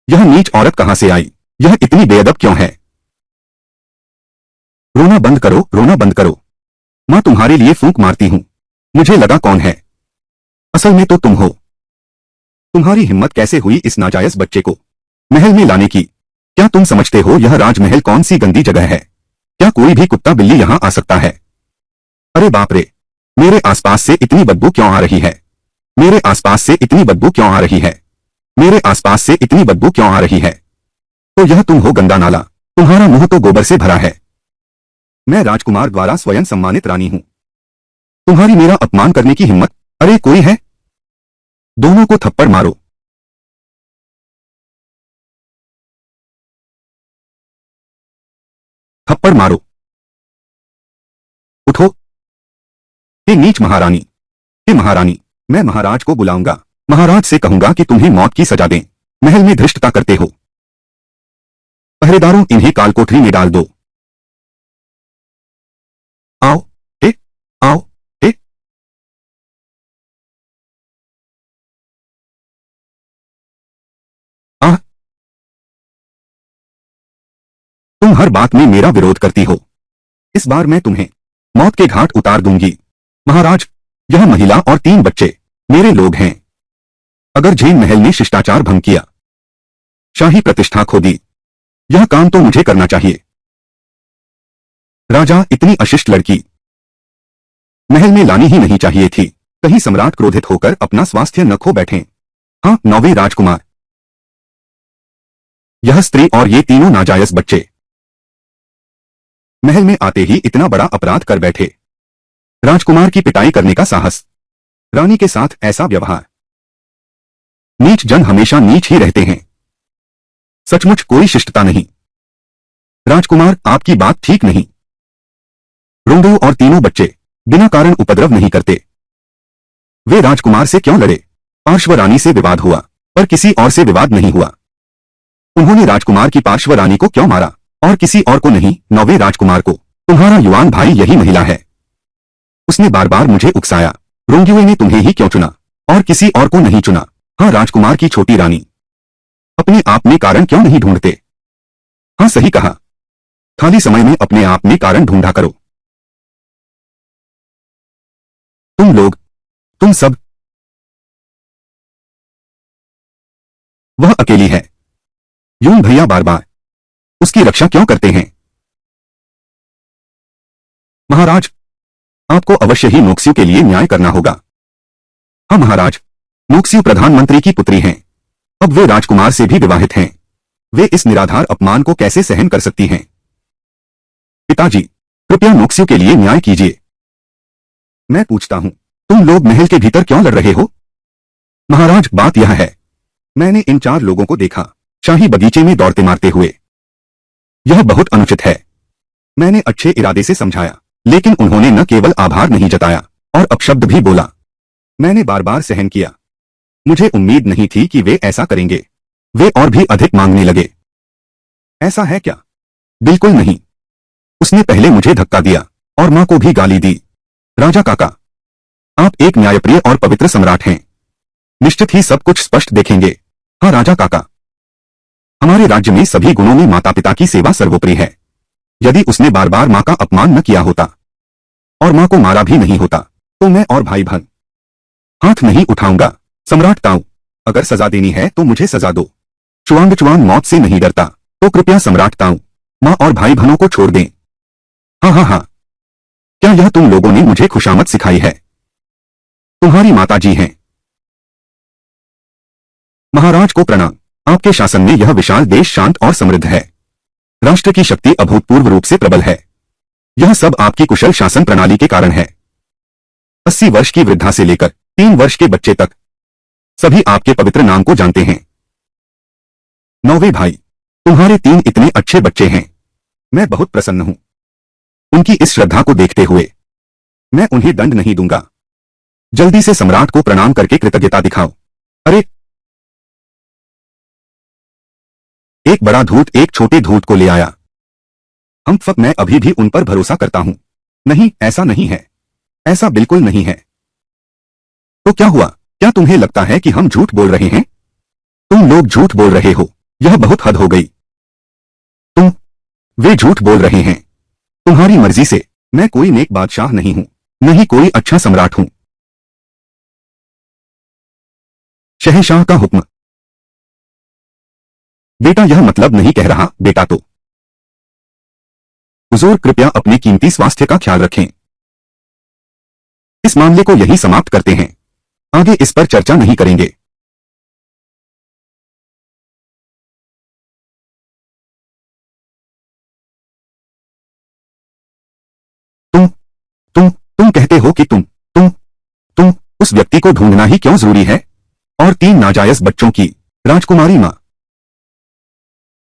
यह नीच औरत कहां से आई? यह इतनी बेअदब क्यों है? रोना बंद करो, रोना बंद करो। मां तुम्हारे लिए फूंक मारती हूं। मुझे लगा कौन है, असल में तो तुम हो। तुम्हारी हिम्मत कैसे हुई इस नाजायज बच्चे को महल में लाने की? क्या तुम समझते हो यह राजमहल कौन सी गंदी जगह है? क्या कोई भी कुत्ता बिल्ली यहां आ सकता है? अरे बाप रे, मेरे आसपास से इतनी बदबू क्यों आ रही है? मेरे आसपास से इतनी बदबू क्यों आ रही है? मेरे आसपास से इतनी बदबू क्यों आ रही है? तो यह तुम हो गंदा नाला। तुम्हारा मुंह तो गोबर से भरा है। मैं राजकुमार द्वारा स्वयं सम्मानित रानी हूं। तुम्हारी मेरा अपमान करने की हिम्मत? अरे कोई है? दोनों को थप्पड़ मारो। थप्पड़ मारो। उठो। हे नीच महारानी, हे महारानी, मैं महाराज को बुलाऊंगा। महाराज से कहूंगा कि तुम्हें मौत की सजा दें। महल में धृष्टता करते हो। पहरेदारों, इन्हें कालकोठरी में डाल दो। आओ। ए, आओ। ए, आह। तुम हर बात में मेरा विरोध करती हो। इस बार मैं तुम्हें मौत के घाट उतार दूंगी। महाराज, यह महिला और 3 बच्चे मेरे लोग हैं। अगर झेन महल ने शिष्टाचार भंग किया, शाही प्रतिष्ठा खो दी, यह काम तो मुझे करना चाहिए। राजा, इतनी अशिष्ट लड़की महल में लानी ही नहीं चाहिए थी। कहीं सम्राट क्रोधित होकर अपना स्वास्थ्य न खो बैठें। हाँ, नौवे राजकुमार, यह स्त्री और ये तीनों नाजायज बच्चे महल में आते ही इतना बड़ा अपराध कर बैठे। राजकुमार की पिटाई करने का साहस, रानी के साथ ऐसा व्यवहार। नीच जन हमेशा नीच ही रहते हैं। सचमुच कोई शिष्टता नहीं। राजकुमार, आपकी बात ठीक नहीं। रोंडो और तीनों बच्चे बिना कारण उपद्रव नहीं करते। वे राजकुमार से क्यों लड़े? पार्श्व रानी से विवाद हुआ, पर किसी और से विवाद नहीं हुआ। उन्होंने राजकुमार की पार्श्व रानी को क्यों मारा, और किसी और को नहीं, नौवे राजकुमार को? तुम्हारा युवान भाई यही महिला है। उसने बार बार मुझे उकसाया। रोंग्युए ने तुम्हें ही क्यों चुना और किसी और को नहीं चुना? हाँ, राजकुमार की छोटी रानी, अपने आप में कारण क्यों नहीं ढूंढते? हाँ, सही कहा। खाली समय में अपने आप में कारण ढूंढा करो। तुम लोग, तुम सब। वह अकेली है। यूं भैया बार बार उसकी रक्षा क्यों करते हैं? महाराज, आपको अवश्य ही नोक्स्यू के लिए न्याय करना होगा। हाँ महाराज, नोक्स्यू प्रधानमंत्री की पुत्री हैं। अब वे राजकुमार से भी विवाहित हैं। वे इस निराधार अपमान को कैसे सहन कर सकती हैं? पिताजी, कृपया नोक्स्यू के लिए न्याय कीजिए। मैं पूछता हूं, तुम लोग महल के भीतर क्यों लड़ रहे हो? महाराज, बात यह है, मैंने इन 4 लोगों को देखा शाही बगीचे में दौड़ते मारते हुए। यह बहुत अनुचित है। मैंने अच्छे इरादे से समझाया, लेकिन उन्होंने न केवल आभार नहीं जताया और अपशब्द भी बोला। मैंने बार बार सहन किया। मुझे उम्मीद नहीं थी कि वे ऐसा करेंगे। वे और भी अधिक मांगने लगे। ऐसा है क्या? बिल्कुल नहीं। उसने पहले मुझे धक्का दिया और मां को भी गाली दी। राजा काका, आप एक न्यायप्रिय और पवित्र सम्राट हैं। निश्चित ही सब कुछ स्पष्ट देखेंगे। हाँ राजा काका, हमारे राज्य में सभी गुणों में माता पिता की सेवा सर्वोपरि है। यदि उसने बार बार मां का अपमान न किया होता और मां को मारा भी नहीं होता तो मैं और भाई बहन हाथ नहीं उठाऊंगा। सम्राट ताऊ, अगर सजा देनी है तो मुझे सजा दो। चुआंग मौत से नहीं डरता, तो कृपया सम्राट ताऊ मां और भाई बहनों को छोड़ दें। हाँ हाँ हाँ, क्या यह तुम लोगों ने मुझे खुशामद सिखाई है? तुम्हारी माता जी हैं। महाराज को प्रणाम। आपके शासन में यह विशाल देश शांत और समृद्ध है। राष्ट्र की शक्ति अभूतपूर्व रूप से प्रबल है। यह सब आपकी कुशल शासन प्रणाली के कारण है। 80 वर्ष की वृद्धा से लेकर 3 वर्ष के बच्चे तक सभी आपके पवित्र नाम को जानते हैं। 9वें भाई, तुम्हारे 3 इतने अच्छे बच्चे हैं। मैं बहुत प्रसन्न हूं। उनकी इस श्रद्धा को देखते हुए मैं उन्हें दंड नहीं दूंगा। जल्दी से सम्राट को प्रणाम करके कृतज्ञता दिखाओ। अरे, एक बड़ा धूत एक छोटे धूत को ले आया। मैं अभी भी उन पर भरोसा करता हूं। नहीं, ऐसा नहीं है। ऐसा बिल्कुल नहीं है। तो क्या हुआ? क्या तुम्हें लगता है कि हम झूठ बोल रहे हैं? तुम लोग झूठ बोल रहे हो। यह बहुत हद हो गई। वे झूठ बोल रहे हैं। तुम्हारी मर्जी से। मैं कोई नेक बादशाह नहीं हूं, नहीं कोई अच्छा सम्राट हूं। शहंशाह का हुक्म। बेटा, यह मतलब नहीं कह रहा बेटा तो। हुजूर, कृपया अपने कीमती स्वास्थ्य का ख्याल रखें। इस मामले को यहीं समाप्त करते हैं। आगे इस पर चर्चा नहीं करेंगे। तुम कहते हो कि तुम उस व्यक्ति को ढूंढना ही क्यों जरूरी है? और 3 नाजायज बच्चों की राजकुमारी मां।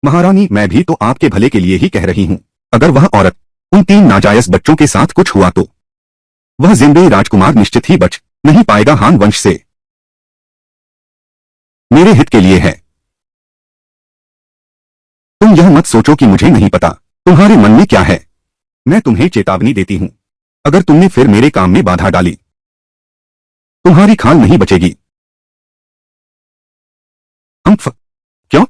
महारानी, मैं भी तो आपके भले के लिए ही कह रही हूं। अगर वह औरत उन 3 नाजायज बच्चों के साथ कुछ हुआ तो वह जिंदगी राजकुमार निश्चित ही बच नहीं पाएगा हान वंश से। मेरे हित के लिए है। तुम यह मत सोचो कि मुझे नहीं पता तुम्हारे मन में क्या है। मैं तुम्हें चेतावनी देती हूं, अगर तुमने फिर मेरे काम में बाधा डाली तुम्हारी खाल नहीं बचेगी। क्यों?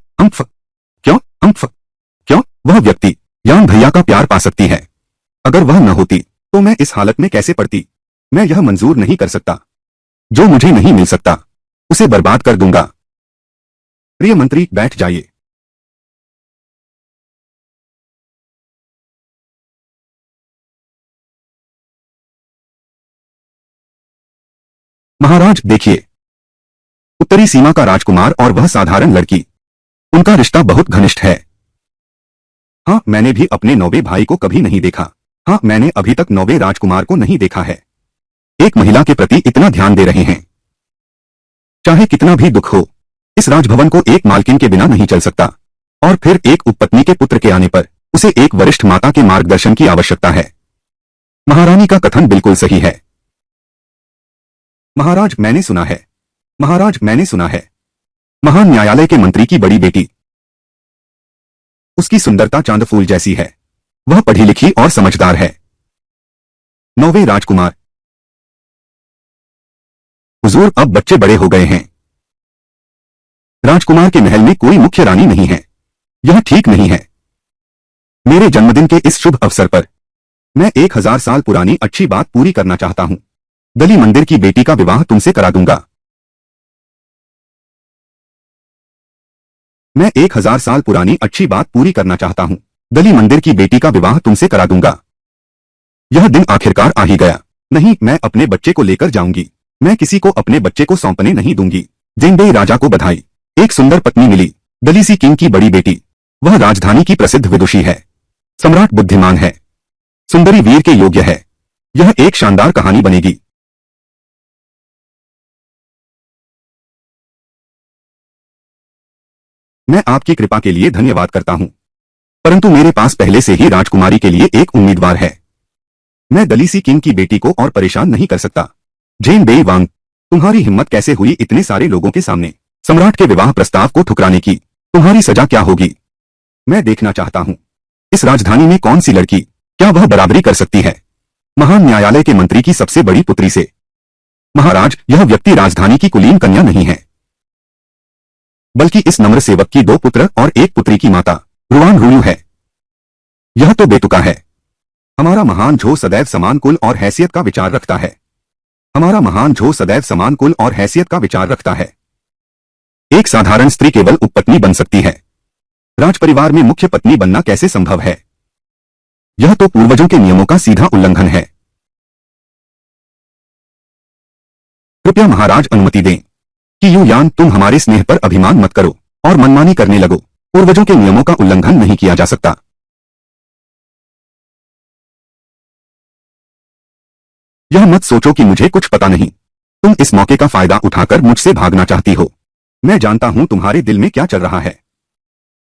क्यों? वह व्यक्ति यान भैया का प्यार पा सकती है। अगर वह न होती तो मैं इस हालत में कैसे पड़ती? मैं यह मंजूर नहीं कर सकता। जो मुझे नहीं मिल सकता उसे बर्बाद कर दूंगा। प्रिय मंत्री, बैठ जाइए। महाराज देखिए, उत्तरी सीमा का राजकुमार और वह साधारण लड़की, उनका रिश्ता बहुत घनिष्ठ है। हाँ, मैंने भी अपने 9वें भाई को कभी नहीं देखा। हाँ, मैंने अभी तक 9वें राजकुमार को नहीं देखा है। एक महिला के प्रति इतना ध्यान दे रहे हैं। चाहे कितना भी दुख हो, इस राजभवन को एक मालकिन के बिना नहीं चल सकता। और फिर एक उपपत्नी के पुत्र के आने पर उसे एक वरिष्ठ माता के मार्गदर्शन की आवश्यकता है। महारानी का कथन बिल्कुल सही है। महाराज, मैंने सुना है। महान न्यायालय के मंत्री की बड़ी बेटी, उसकी सुंदरता चांद फूल जैसी है। वह पढ़ी लिखी और समझदार है। 9वें राजकुमार। हुजूर, अब बच्चे बड़े हो गए हैं। राजकुमार के महल में कोई मुख्य रानी नहीं है। यह ठीक नहीं है। मेरे जन्मदिन के इस शुभ अवसर पर मैं 1000 साल पुरानी अच्छी बात पूरी करना चाहता हूं। दली मंदिर की बेटी का विवाह तुमसे करा दूंगा। मैं 1000 साल पुरानी अच्छी बात पूरी करना चाहता हूं। दली मंदिर की बेटी का विवाह तुमसे करा दूंगा। यह दिन आखिरकार आ ही गया। नहीं, मैं अपने बच्चे को लेकर जाऊंगी। मैं किसी को अपने बच्चे को सौंपने नहीं दूंगी। जिनबेई राजा को बधाई। एक सुंदर पत्नी मिली। दलीसी किंग की बड़ी बेटी। वह राजधानी की प्रसिद्ध विदुषी है। सम्राट बुद्धिमान है। सुंदरी वीर के योग्य है। यह एक शानदार कहानी बनेगी। मैं आपकी कृपा के लिए धन्यवाद करता हूं, परंतु मेरे पास पहले से ही राजकुमारी के लिए एक उम्मीदवार है। मैं दलीसी किंग की बेटी को और परेशान नहीं कर सकता। जेन बेई वांग, तुम्हारी हिम्मत कैसे हुई इतने सारे लोगों के सामने सम्राट के विवाह प्रस्ताव को ठुकराने की? तुम्हारी सजा क्या होगी? मैं देखना चाहता हूं, इस राजधानी में कौन सी लड़की, क्या वह बराबरी कर सकती है महान न्यायालय के मंत्री की सबसे बड़ी पुत्री से? महाराज, यह व्यक्ति राजधानी की कुलीन कन्या नहीं है, बल्कि इस नम्र सेवक की 2 पुत्र और 1 पुत्री की माता रुआन रुयू है। यह तो बेतुका है। हमारा महान झो सदैव समान कुल और हैसियत का विचार रखता है। हमारा महान झो सदैव समान कुल और हैसियत का विचार रखता है। एक साधारण स्त्री केवल उपपत्नी बन सकती है। राजपरिवार में मुख्य पत्नी बनना कैसे संभव है? यह तो पूर्वजों के नियमों का सीधा उल्लंघन है। कृपया महाराज अनुमति दें कि यू यान, तुम हमारे स्नेह पर अभिमान मत करो और मनमानी करने लगो। पूर्वजों के नियमों का उल्लंघन नहीं किया जा सकता। यह मत सोचो कि मुझे कुछ पता नहीं। तुम इस मौके का फायदा उठाकर मुझसे भागना चाहती हो। मैं जानता हूं तुम्हारे दिल में क्या चल रहा है।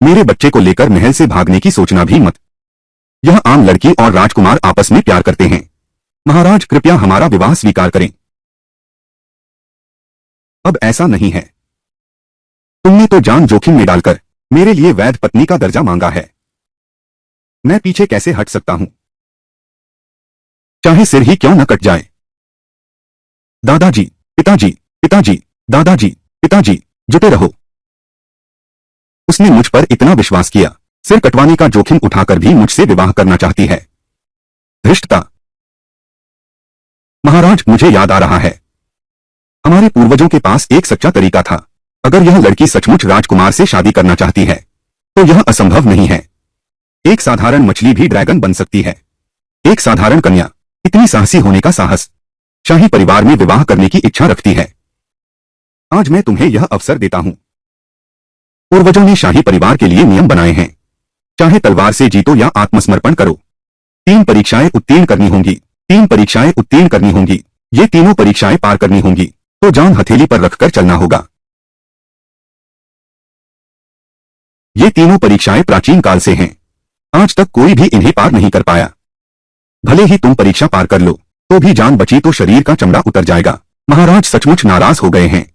मेरे बच्चे को लेकर महल से भागने की सोचना भी मत। यह आम लड़की और राजकुमार आपस में प्यार करते हैं। महाराज, कृपया हमारा विवाह स्वीकार करें। अब ऐसा नहीं है। तुमने तो जान जोखिम में डालकर मेरे लिए वैध पत्नी का दर्जा मांगा है। मैं पीछे कैसे हट सकता हूं, चाहे सिर ही क्यों न कट जाए। दादाजी, पिताजी, पिताजी, दादाजी, पिताजी, जुटे रहो। उसने मुझ पर इतना विश्वास किया, सिर कटवाने का जोखिम उठाकर भी मुझसे विवाह करना चाहती है। धृष्टता। महाराज, मुझे याद आ रहा है, हमारे पूर्वजों के पास एक सच्चा तरीका था। अगर यह लड़की सचमुच राजकुमार से शादी करना चाहती है तो यह असंभव नहीं है। एक साधारण मछली भी ड्रैगन बन सकती है। एक साधारण कन्या इतनी साहसी होने का साहस शाही परिवार में विवाह करने की इच्छा रखती है। आज मैं तुम्हें यह अवसर देता हूं। पूर्वजों ने शाही परिवार के लिए नियम बनाए हैं, चाहे तलवार से जीतो या आत्मसमर्पण करो। 3 परीक्षाएं उत्तीर्ण करनी होंगी। 3 परीक्षाएं उत्तीर्ण करनी होंगी। ये तीनों परीक्षाएं पार करनी होंगी तो जान हथेली पर रखकर चलना होगा। ये तीनों परीक्षाएं प्राचीन काल से हैं। आज तक कोई भी इन्हें पार नहीं कर पाया। भले ही तुम परीक्षा पार कर लो तो भी जान बची तो शरीर का चमड़ा उतर जाएगा। महाराज सचमुच नाराज हो गए हैं।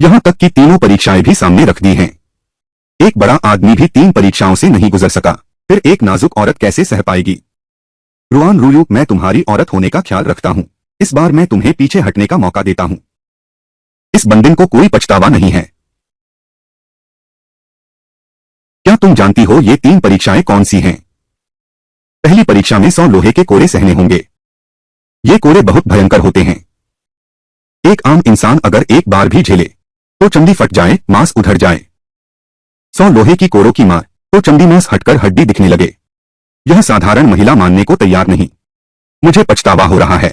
यहां तक कि तीनों परीक्षाएं भी सामने रख दी हैं। एक बड़ा आदमी भी 3 परीक्षाओं से नहीं गुजर सका, फिर एक नाजुक औरत कैसे सह पाएगी? रुआन रुयू, मैं तुम्हारी औरत होने का ख्याल रखता हूं। इस बार मैं तुम्हें पीछे हटने का मौका देता हूं। इस बंदिन को कोई पछतावा नहीं है। क्या तुम जानती हो ये 3 परीक्षाएं कौन सी हैं? पहली परीक्षा में 100 लोहे के कोड़े सहने होंगे। ये कोड़े बहुत भयंकर होते हैं। एक आम इंसान अगर एक बार भी झेले तो चमड़ी फट जाए, मांस उधड़ जाए। 100 लोहे की कोड़ों की मार तो चमड़ी मांस हटकर हड्डी दिखने लगे। यह साधारण महिला मानने को तैयार नहीं। मुझे पछतावा हो रहा है।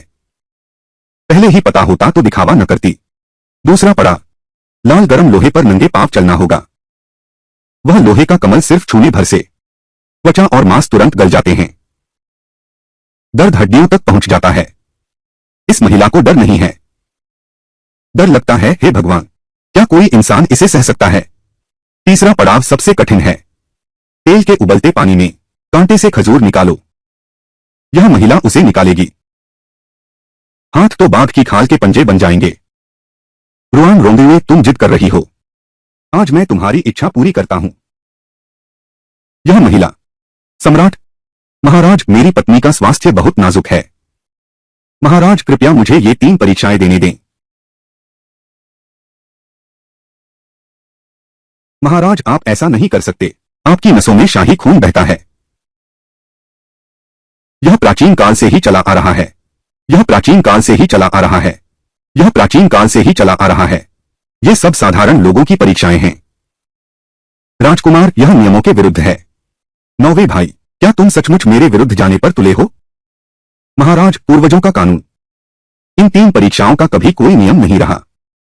पहले ही पता होता तो दिखावा न करती। दूसरा पड़ा, लाल गरम लोहे पर नंगे पांव चलना होगा। वह लोहे का कमल सिर्फ छूने भर से त्वचा और मांस तुरंत गल जाते हैं। दर्द हड्डियों तक पहुंच जाता है। इस महिला को डर नहीं है। डर लगता है, हे भगवान, क्या कोई इंसान इसे सह सकता है? तीसरा पड़ाव सबसे कठिन है। तेल के उबलते पानी में कांटे से खजूर निकालो। यह महिला उसे निकालेगी। हाथ तो बाघ की खाल के पंजे बन जाएंगे। रुआन रोंदे हुए, तुम जिद कर रही हो। आज मैं तुम्हारी इच्छा पूरी करता हूं। यह महिला, सम्राट, महाराज, मेरी पत्नी का स्वास्थ्य बहुत नाजुक है। महाराज, कृपया मुझे ये 3 परीक्षाएं देने दें। महाराज, आप ऐसा नहीं कर सकते। आपकी नसों में शाही खून बहता है। यह प्राचीन काल से ही चला आ रहा है। यह प्राचीन काल से ही चला आ रहा है। यह प्राचीन काल से ही चला आ रहा है। ये सब साधारण लोगों की परीक्षाएं हैं। राजकुमार, यह नियमों के विरुद्ध है। 9वें भाई, क्या तुम सचमुच मेरे विरुद्ध जाने पर तुले हो? महाराज, पूर्वजों का कानून। इन 3 परीक्षाओं का कभी कोई नियम नहीं रहा।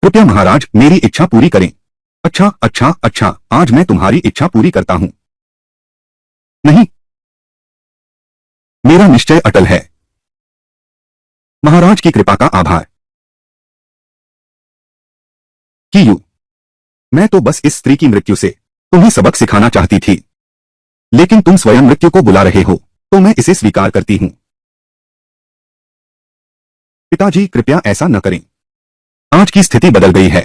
कृपया महाराज मेरी इच्छा पूरी करें। अच्छा अच्छा अच्छा, आज मैं तुम्हारी इच्छा पूरी करता हूं। नहीं, मेरा निश्चय अटल है। महाराज की कृपा का आभार। कियू, मैं तो बस इस स्त्री की मृत्यु से तुम्हें सबक सिखाना चाहती थी, लेकिन तुम स्वयं मृत्यु को बुला रहे हो, तो मैं इसे स्वीकार करती हूं। पिताजी कृपया ऐसा न करें। आज की स्थिति बदल गई है।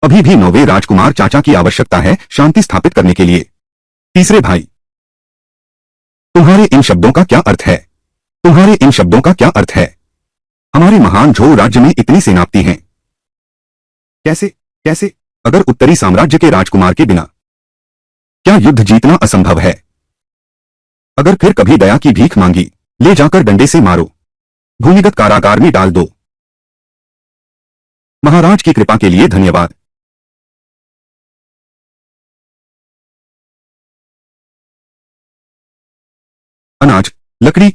अभी भी 9वें राजकुमार चाचा की आवश्यकता है शांति स्थापित करने के लिए। तीसरे भाई, तुम्हारे इन शब्दों का क्या अर्थ है? तुम्हारे इन शब्दों का क्या अर्थ है? हमारे महान झोड़ राज्य में इतनी सेनापति हैं। कैसे कैसे? अगर उत्तरी साम्राज्य के राजकुमार के बिना क्या युद्ध जीतना असंभव है? अगर फिर कभी दया की भीख मांगी, ले जाकर डंडे से मारो, भूमिगत कारागार में डाल दो। महाराज की कृपा के लिए धन्यवाद। अनाज, लकड़ी।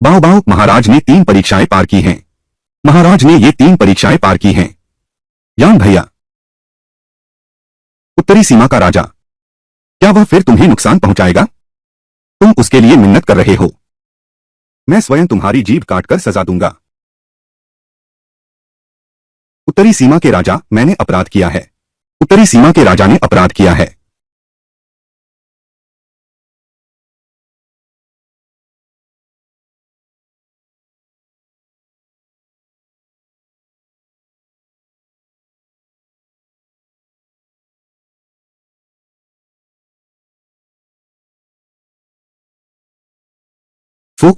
बाओ बाओ, महाराज ने 3 परीक्षाएं पार की हैं। महाराज ने ये 3 परीक्षाएं पार की हैं। यान भैया, उत्तरी सीमा का राजा, क्या वह फिर तुम्हें नुकसान पहुंचाएगा? तुम उसके लिए मिन्नत कर रहे हो। मैं स्वयं तुम्हारी जीभ काटकर सजा दूंगा। उत्तरी सीमा के राजा, मैंने अपराध किया है। उत्तरी सीमा के राजा ने अपराध किया है। फू,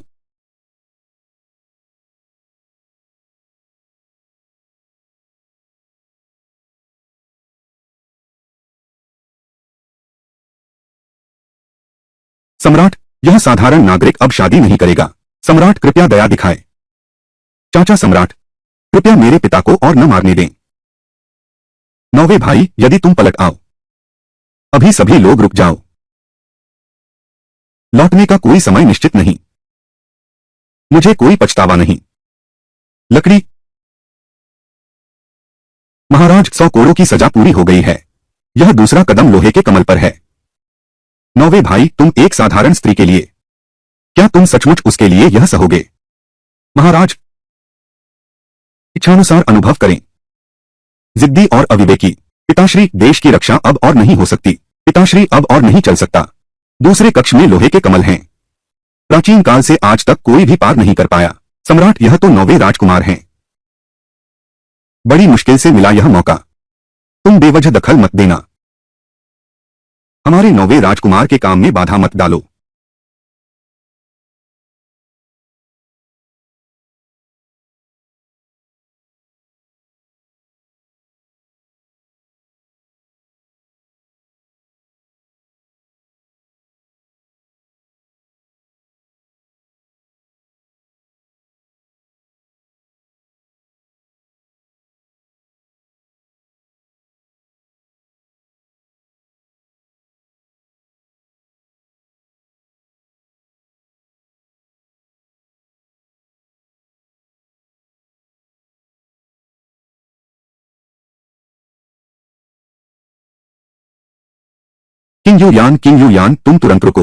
सम्राट, यह साधारण नागरिक अब शादी नहीं करेगा। सम्राट कृपया दया दिखाए। चाचा सम्राट, कृपया मेरे पिता को और न मारने दें। 9वें भाई, यदि तुम पलट आओ, अभी सभी लोग रुक जाओ। लौटने का कोई समय निश्चित नहीं। मुझे कोई पछतावा नहीं। लकड़ी, महाराज 100 कोड़ों की सजा पूरी हो गई है। यह दूसरा कदम लोहे के कमल पर है। 9वें भाई, तुम एक साधारण स्त्री के लिए, क्या तुम सचमुच उसके लिए यह सहोगे? महाराज, इच्छानुसार अनुभव करें। जिद्दी और अविवेकी, पिताश्री, देश की रक्षा अब और नहीं हो सकती। पिताश्री, अब और नहीं चल सकता। दूसरे कक्ष में लोहे के कमल हैं। प्राचीन काल से आज तक कोई भी पार नहीं कर पाया। सम्राट, यह तो 9वें राजकुमार हैं। बड़ी मुश्किल से मिला यह मौका। तुम बेवजह दखल मत देना। हमारे 9वें राजकुमार के काम में बाधा मत डालो। किंग यू यान, तुम तुरंत रुको।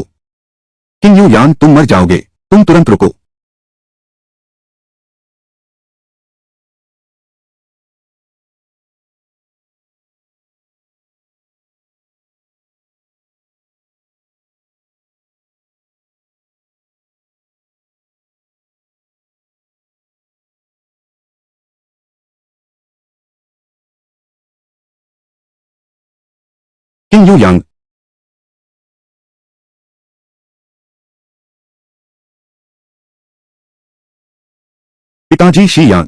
किंग यू यान, तुम मर जाओगे। तुम तुरंत रुको। किंग यू यांग, पिताजी शी यांग।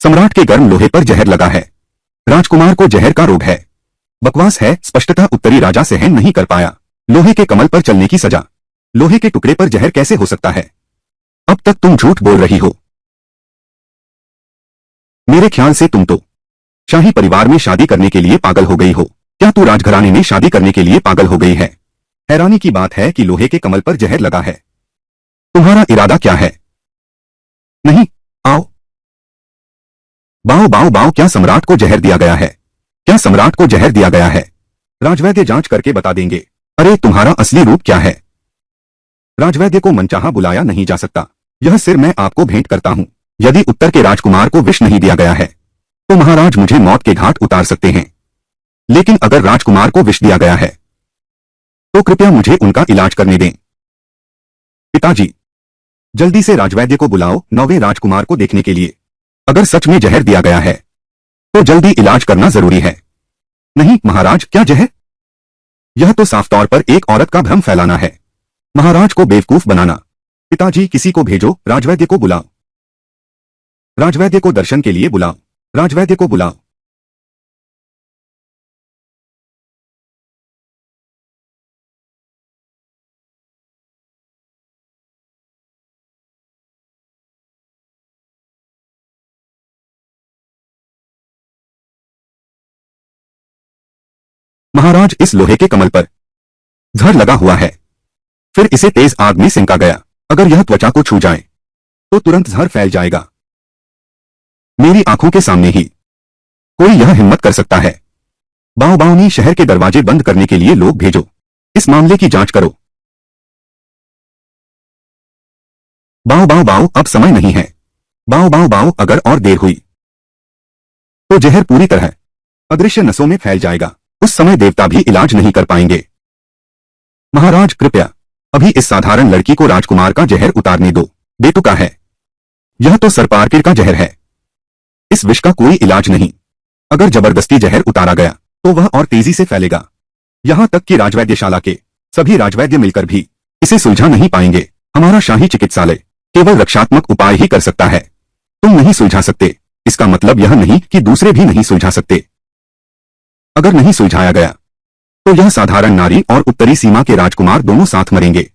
सम्राट के गर्म लोहे पर जहर लगा है। राजकुमार को जहर का रोग है। बकवास है, स्पष्टता उत्तरी राजा सहन नहीं कर पाया। लोहे के कमल पर चलने की सजा। लोहे के टुकड़े पर जहर कैसे हो सकता है? अब तक तुम झूठ बोल रही हो। मेरे ख्याल से तुम तो शाही परिवार में शादी करने के लिए पागल हो गई हो। क्या तू राजघराने में शादी करने के लिए पागल हो गई है? हैरानी की बात है कि लोहे के कमल पर जहर लगा है। तुम्हारा इरादा क्या है? नहीं, आओ। बाओ बाओ बाओ, क्या सम्राट को जहर दिया गया है? क्या सम्राट को जहर दिया गया है? राजवैद्य जांच करके बता देंगे। अरे तुम्हारा असली रूप क्या है? राजवैद्य को मनचाहा बुलाया नहीं जा सकता। यह सिर मैं आपको भेंट करता हूं। यदि उत्तर के राजकुमार को विष नहीं दिया गया है तो महाराज मुझे मौत के घाट उतार सकते हैं, लेकिन अगर राजकुमार को विष दिया गया है तो कृपया मुझे उनका इलाज करने दें। पिताजी, जल्दी से राजवैद्य को बुलाओ 9वें राजकुमार को देखने के लिए। अगर सच में जहर दिया गया है तो जल्दी इलाज करना जरूरी है। नहीं महाराज, क्या जहर? यह तो साफ तौर पर एक औरत का भ्रम फैलाना है, महाराज को बेवकूफ बनाना। पिताजी, किसी को भेजो, राजवैद्य को बुलाओ। राजवैद्य को दर्शन के लिए बुलाओ। राजवैद्य को बुलाओ। महाराज, इस लोहे के कमल पर जहर लगा हुआ है, फिर इसे तेज आग में सेंका गया। अगर यह त्वचा को छू जाए तो तुरंत जहर फैल जाएगा। मेरी आंखों के सामने ही कोई यह हिम्मत कर सकता है? बाओ बाओनी, शहर के दरवाजे बंद करने के लिए लोग भेजो। इस मामले की जांच करो। बाओ बाओ बाओ, अब समय नहीं है। बाओ बाओ बाओ, अगर और देर हुई तो जहर पूरी तरह अदृश्य नसों में फैल जाएगा। उस समय देवता भी इलाज नहीं कर पाएंगे। महाराज, कृपया अभी इस साधारण लड़की को राजकुमार का जहर उतारने दो। बेतुका है, यह तो सरपारकिर का जहर है। इस विष का कोई इलाज नहीं। अगर जबरदस्ती जहर उतारा गया तो वह और तेजी से फैलेगा। यहां तक कि राजवैद्यशाला के सभी राजवैद्य मिलकर भी इसे सुलझा नहीं पाएंगे। हमारा शाही चिकित्सालय केवल रक्षात्मक उपाय ही कर सकता है। तुम नहीं सुलझा सकते, इसका मतलब यह नहीं कि दूसरे भी नहीं सुलझा सकते। अगर नहीं सुलझाया गया तो यह साधारण नारी और उत्तरी सीमा के राजकुमार दोनों साथ मरेंगे।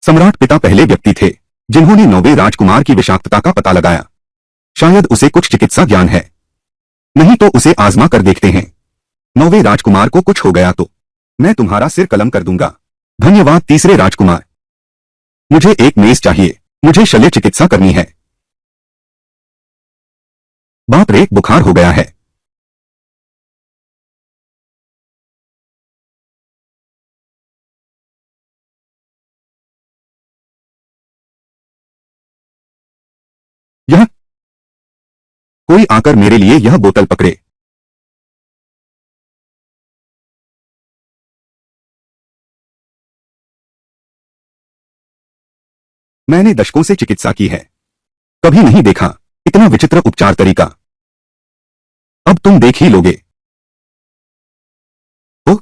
सम्राट पिता पहले व्यक्ति थे जिन्होंने 9वें राजकुमार की विषाक्तता का पता लगाया। शायद उसे कुछ चिकित्सा ज्ञान है, नहीं तो उसे आजमा कर देखते हैं। 9वें राजकुमार को कुछ हो गया तो मैं तुम्हारा सिर कलम कर दूंगा। धन्यवाद तीसरे राजकुमार। मुझे एक मेज चाहिए, मुझे शल्य चिकित्सा करनी है। बाप रे, बुखार हो गया है। यह कोई आकर मेरे लिए यह बोतल पकड़े। मैंने दशकों से चिकित्सा की है, कभी नहीं देखा इतना विचित्र उपचार तरीका। अब तुम देख ही लोगे। ओह,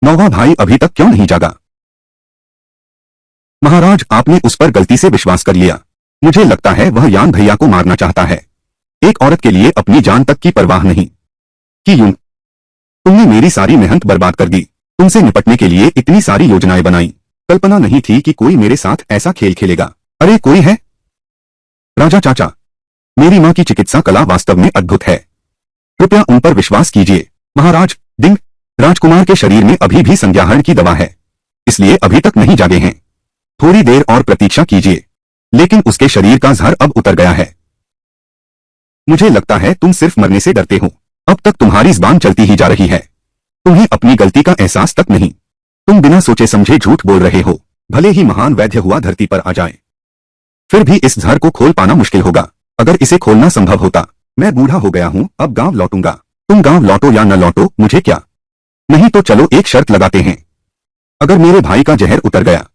नौवा भाई अभी तक क्यों नहीं जागा? महाराज, आपने उस पर गलती से विश्वास कर लिया। मुझे लगता है वह यान भैया को मारना चाहता है। एक औरत के लिए अपनी जान तक की परवाह नहीं कि यूं। तुमने मेरी सारी मेहनत बर्बाद कर दी। तुमसे निपटने के लिए इतनी सारी योजनाएं बनाई। कल्पना नहीं थी कि कोई मेरे साथ ऐसा खेल खेलेगा। अरे कोई है? राजा चाचा, मेरी मां की चिकित्सा कला वास्तव में अद्भुत है, कृपया उन पर विश्वास कीजिए। महाराज, डिंग, राजकुमार के शरीर में अभी भी संज्ञाहरण की दवा है, इसलिए अभी तक नहीं जागे हैं। थोड़ी देर और प्रतीक्षा कीजिए। लेकिन उसके शरीर का जहर अब उतर गया है। मुझे लगता है तुम सिर्फ मरने से डरते हो। अब तक तुम्हारी जुबान चलती ही जा रही है। तुम्हें अपनी गलती का एहसास तक नहीं। तुम बिना सोचे समझे झूठ बोल रहे हो। भले ही महान वैद्य हुआ धरती पर आ जाए, फिर भी इस जहर को खोल पाना मुश्किल होगा। अगर इसे खोलना संभव होता। मैं बूढ़ा हो गया हूं, अब गांव लौटूंगा। तुम गांव लौटो या न लौटो, मुझे क्या। नहीं तो चलो एक शर्त लगाते हैं। अगर मेरे भाई का जहर उतर गया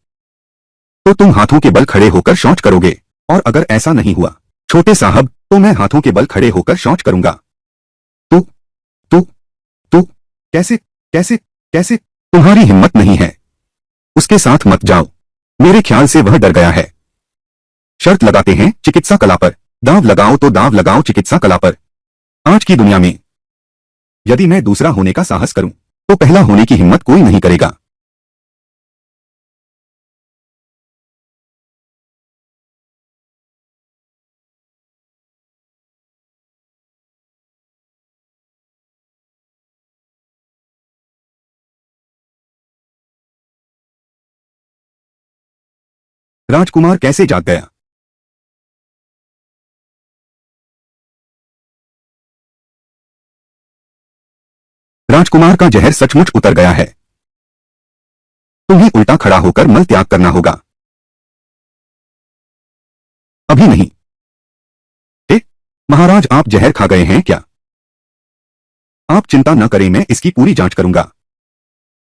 तो तुम हाथों के बल खड़े होकर शौच करोगे, और अगर ऐसा नहीं हुआ छोटे साहब, तो मैं हाथों के बल खड़े होकर शौच करूंगा। तू तू तू कैसे कैसे कैसे? तुम्हारी हिम्मत नहीं है। उसके साथ मत जाओ, मेरे ख्याल से वह डर गया है। शर्त लगाते हैं चिकित्सा कला पर। दांव लगाओ तो दांव लगाओ चिकित्सा कला पर। आज की दुनिया में यदि मैं दूसरा होने का साहस करूं तो पहला होने की हिम्मत कोई नहीं करेगा। राजकुमार कैसे जाग गया? राजकुमार का जहर सचमुच उतर गया है। तुम्हें उल्टा खड़ा होकर मल त्याग करना होगा। अभी नहीं। ए, महाराज आप जहर खा गए हैं क्या? आप चिंता न करें, मैं इसकी पूरी जांच करूंगा।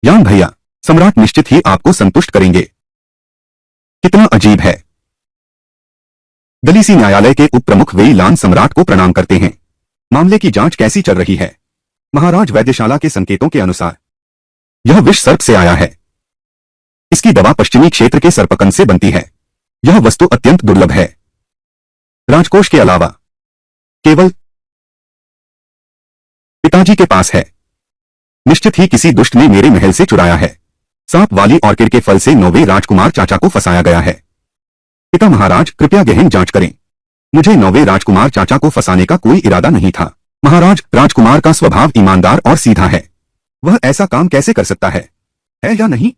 यान भैया, सम्राट निश्चित ही आपको संतुष्ट करेंगे। कितना अजीब है। दलीसी न्यायालय के उप प्रमुख वेई लान सम्राट को प्रणाम करते हैं। मामले की जांच कैसी चल रही है? महाराज, वैद्यशाला के संकेतों के अनुसार यह विष सर्प से आया है। इसकी दवा पश्चिमी क्षेत्र के सर्पकंद से बनती है। यह वस्तु अत्यंत दुर्लभ है। राजकोष के अलावा केवल पिताजी के पास है। निश्चित ही किसी दुष्ट ने मेरे महल से चुराया है। सांप वाली ऑर्किड के फल से 9वें राजकुमार चाचा को फंसाया गया है। पिता महाराज, कृपया गहन जांच करें। मुझे 9वें राजकुमार चाचा को फंसाने का कोई इरादा नहीं था। महाराज, राजकुमार का स्वभाव ईमानदार और सीधा है। वह ऐसा काम कैसे कर सकता है या नहीं?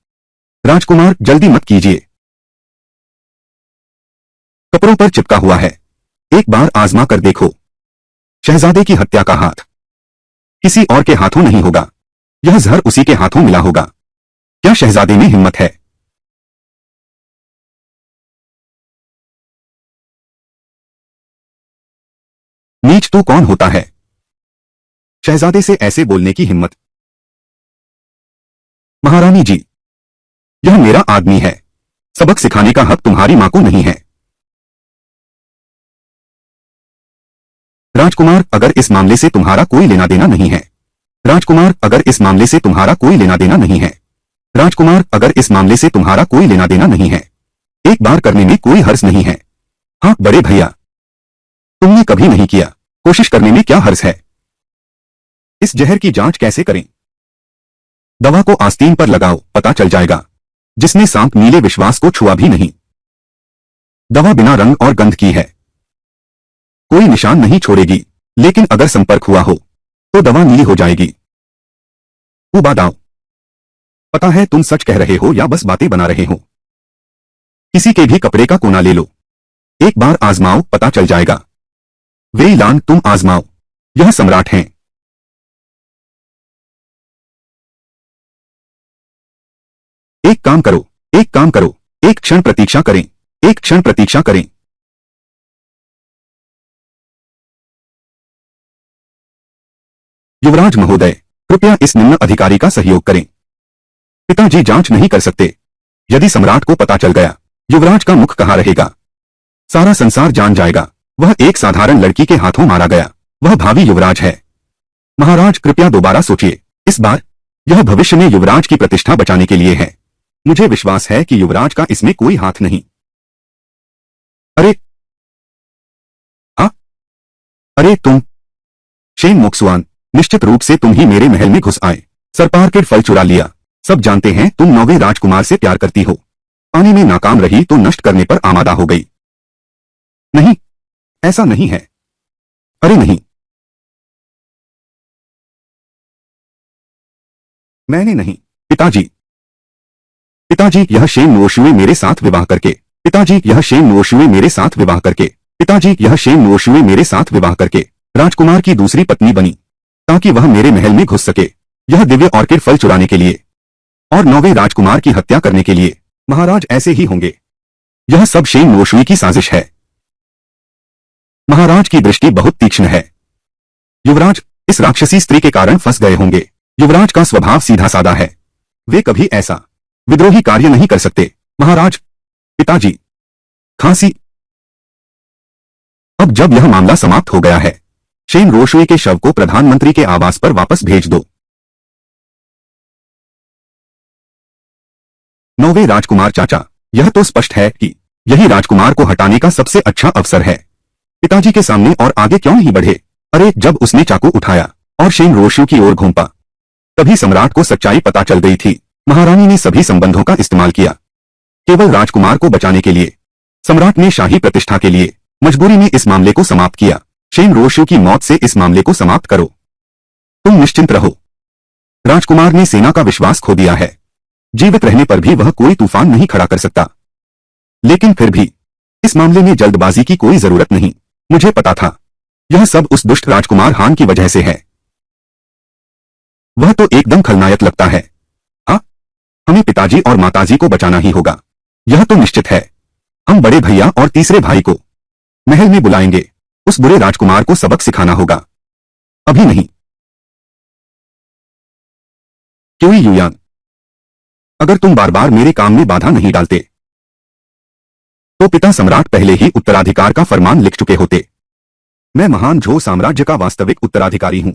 राजकुमार, जल्दी मत कीजिए। कपड़ों पर चिपका हुआ है। एक बार आजमा कर देखो। शहजादे की हत्या का हाथ किसी और के हाथों नहीं होगा। यह जहर उसी के हाथों मिला होगा। क्या शहजादे में हिम्मत है? नीच तो कौन होता है शहजादे से ऐसे बोलने की हिम्मत? महारानी जी, यह मेरा आदमी है। सबक सिखाने का हक तुम्हारी मां को नहीं है। राजकुमार, अगर इस मामले से तुम्हारा कोई लेना देना नहीं है। राजकुमार, अगर इस मामले से तुम्हारा कोई लेना देना नहीं है। राजकुमार, अगर इस मामले से तुम्हारा कोई लेना देना नहीं है। एक बार करने में कोई हर्ज नहीं है। हाँ बड़े भैया, तुमने कभी नहीं किया, कोशिश करने में क्या हर्ज है? इस जहर की जांच कैसे करें? दवा को आस्तीन पर लगाओ, पता चल जाएगा। जिसने सांप नीले विश्वास को छुआ भी नहीं। दवा बिना रंग और गंध की है, कोई निशान नहीं छोड़ेगी, लेकिन अगर संपर्क हुआ हो तो दवा नीली हो जाएगी। उबादाओ, पता है तुम सच कह रहे हो या बस बातें बना रहे हो। किसी के भी कपड़े का कोना ले लो, एक बार आजमाओ, पता चल जाएगा। वेई लान, तुम आजमाओ, यह सम्राट हैं। एक काम करो, एक काम करो, एक क्षण प्रतीक्षा करें, एक क्षण प्रतीक्षा करें। युवराज महोदय, कृपया इस निम्न अधिकारी का सहयोग करें। पिताजी जांच नहीं कर सकते। यदि सम्राट को पता चल गया, युवराज का मुख कहां रहेगा? सारा संसार जान जाएगा वह एक साधारण लड़की के हाथों मारा गया। वह भावी युवराज है। महाराज, कृपया दोबारा सोचिए। इस बार यह भविष्य में युवराज की प्रतिष्ठा बचाने के लिए है। मुझे विश्वास है कि युवराज का इसमें कोई हाथ नहीं। अरे हाँ, अरे तुम शेन मोक्सुआन, निश्चित रूप से तुम ही मेरे महल में घुस आए, सरपार के फल चुरा लिया। सब जानते हैं तुम 9वें राजकुमार से प्यार करती हो। पाने में नाकाम रही तो नष्ट करने पर आमादा हो गई। नहीं, ऐसा नहीं है। अरे नहीं, मैंने नहीं। पिताजी, पिताजी, यह शेन नोशुए मेरे साथ विवाह करके। पिताजी, यह शेन नोशुए मेरे साथ विवाह करके। पिताजी, यह शेन नोशुए मेरे साथ विवाह करके राजकुमार की दूसरी पत्नी बनी, ताकि वह मेरे महल में घुस सके, यह दिव्य ऑर्किड फल चुराने के लिए और 9वें राजकुमार की हत्या करने के लिए। महाराज, ऐसे ही होंगे। यह सब शेन नोशुई की साजिश है। महाराज की दृष्टि बहुत तीक्ष्ण है। युवराज इस राक्षसी स्त्री के कारण फंस गए होंगे। युवराज का स्वभाव सीधा साधा है। वे कभी ऐसा विद्रोही कार्य नहीं कर सकते। महाराज, पिताजी, खांसी। अब जब यह मामला समाप्त हो गया है, शेन रोशुई के शव को प्रधानमंत्री के आवास पर वापस भेज दो। 9वें राजकुमार चाचा, यह तो स्पष्ट है कि यही राजकुमार को हटाने का सबसे अच्छा अवसर है। पिताजी के सामने और आगे क्यों नहीं बढ़े? अरे, जब उसने चाकू उठाया और शेन रोशु की ओर घूमा। तभी सम्राट को सच्चाई पता चल गई थी। महारानी ने सभी संबंधों का इस्तेमाल किया केवल राजकुमार को बचाने के लिए। सम्राट ने शाही प्रतिष्ठा के लिए मजबूरी में इस मामले को समाप्त किया। शेन रोशु की मौत से इस मामले को समाप्त करो। तुम निश्चिंत रहो। राजकुमार ने सेना का विश्वास खो दिया है। जीवित रहने पर भी वह कोई तूफान नहीं खड़ा कर सकता। लेकिन फिर भी इस मामले में जल्दबाजी की कोई जरूरत नहीं। मुझे पता था यह सब उस दुष्ट राजकुमार हान की वजह से है। वह तो एकदम खलनायक लगता है। हाँ, हमें पिताजी और माताजी को बचाना ही होगा, यह तो निश्चित है। हम बड़े भैया और तीसरे भाई को महल में बुलाएंगे। उस बुरे राजकुमार को सबक सिखाना होगा। अभी नहीं। क्यों युयान, अगर तुम बार बार मेरे काम में बाधा नहीं डालते तो पिता सम्राट पहले ही उत्तराधिकार का फरमान लिख चुके होते। मैं महान झो साम्राज्य का वास्तविक उत्तराधिकारी हूं।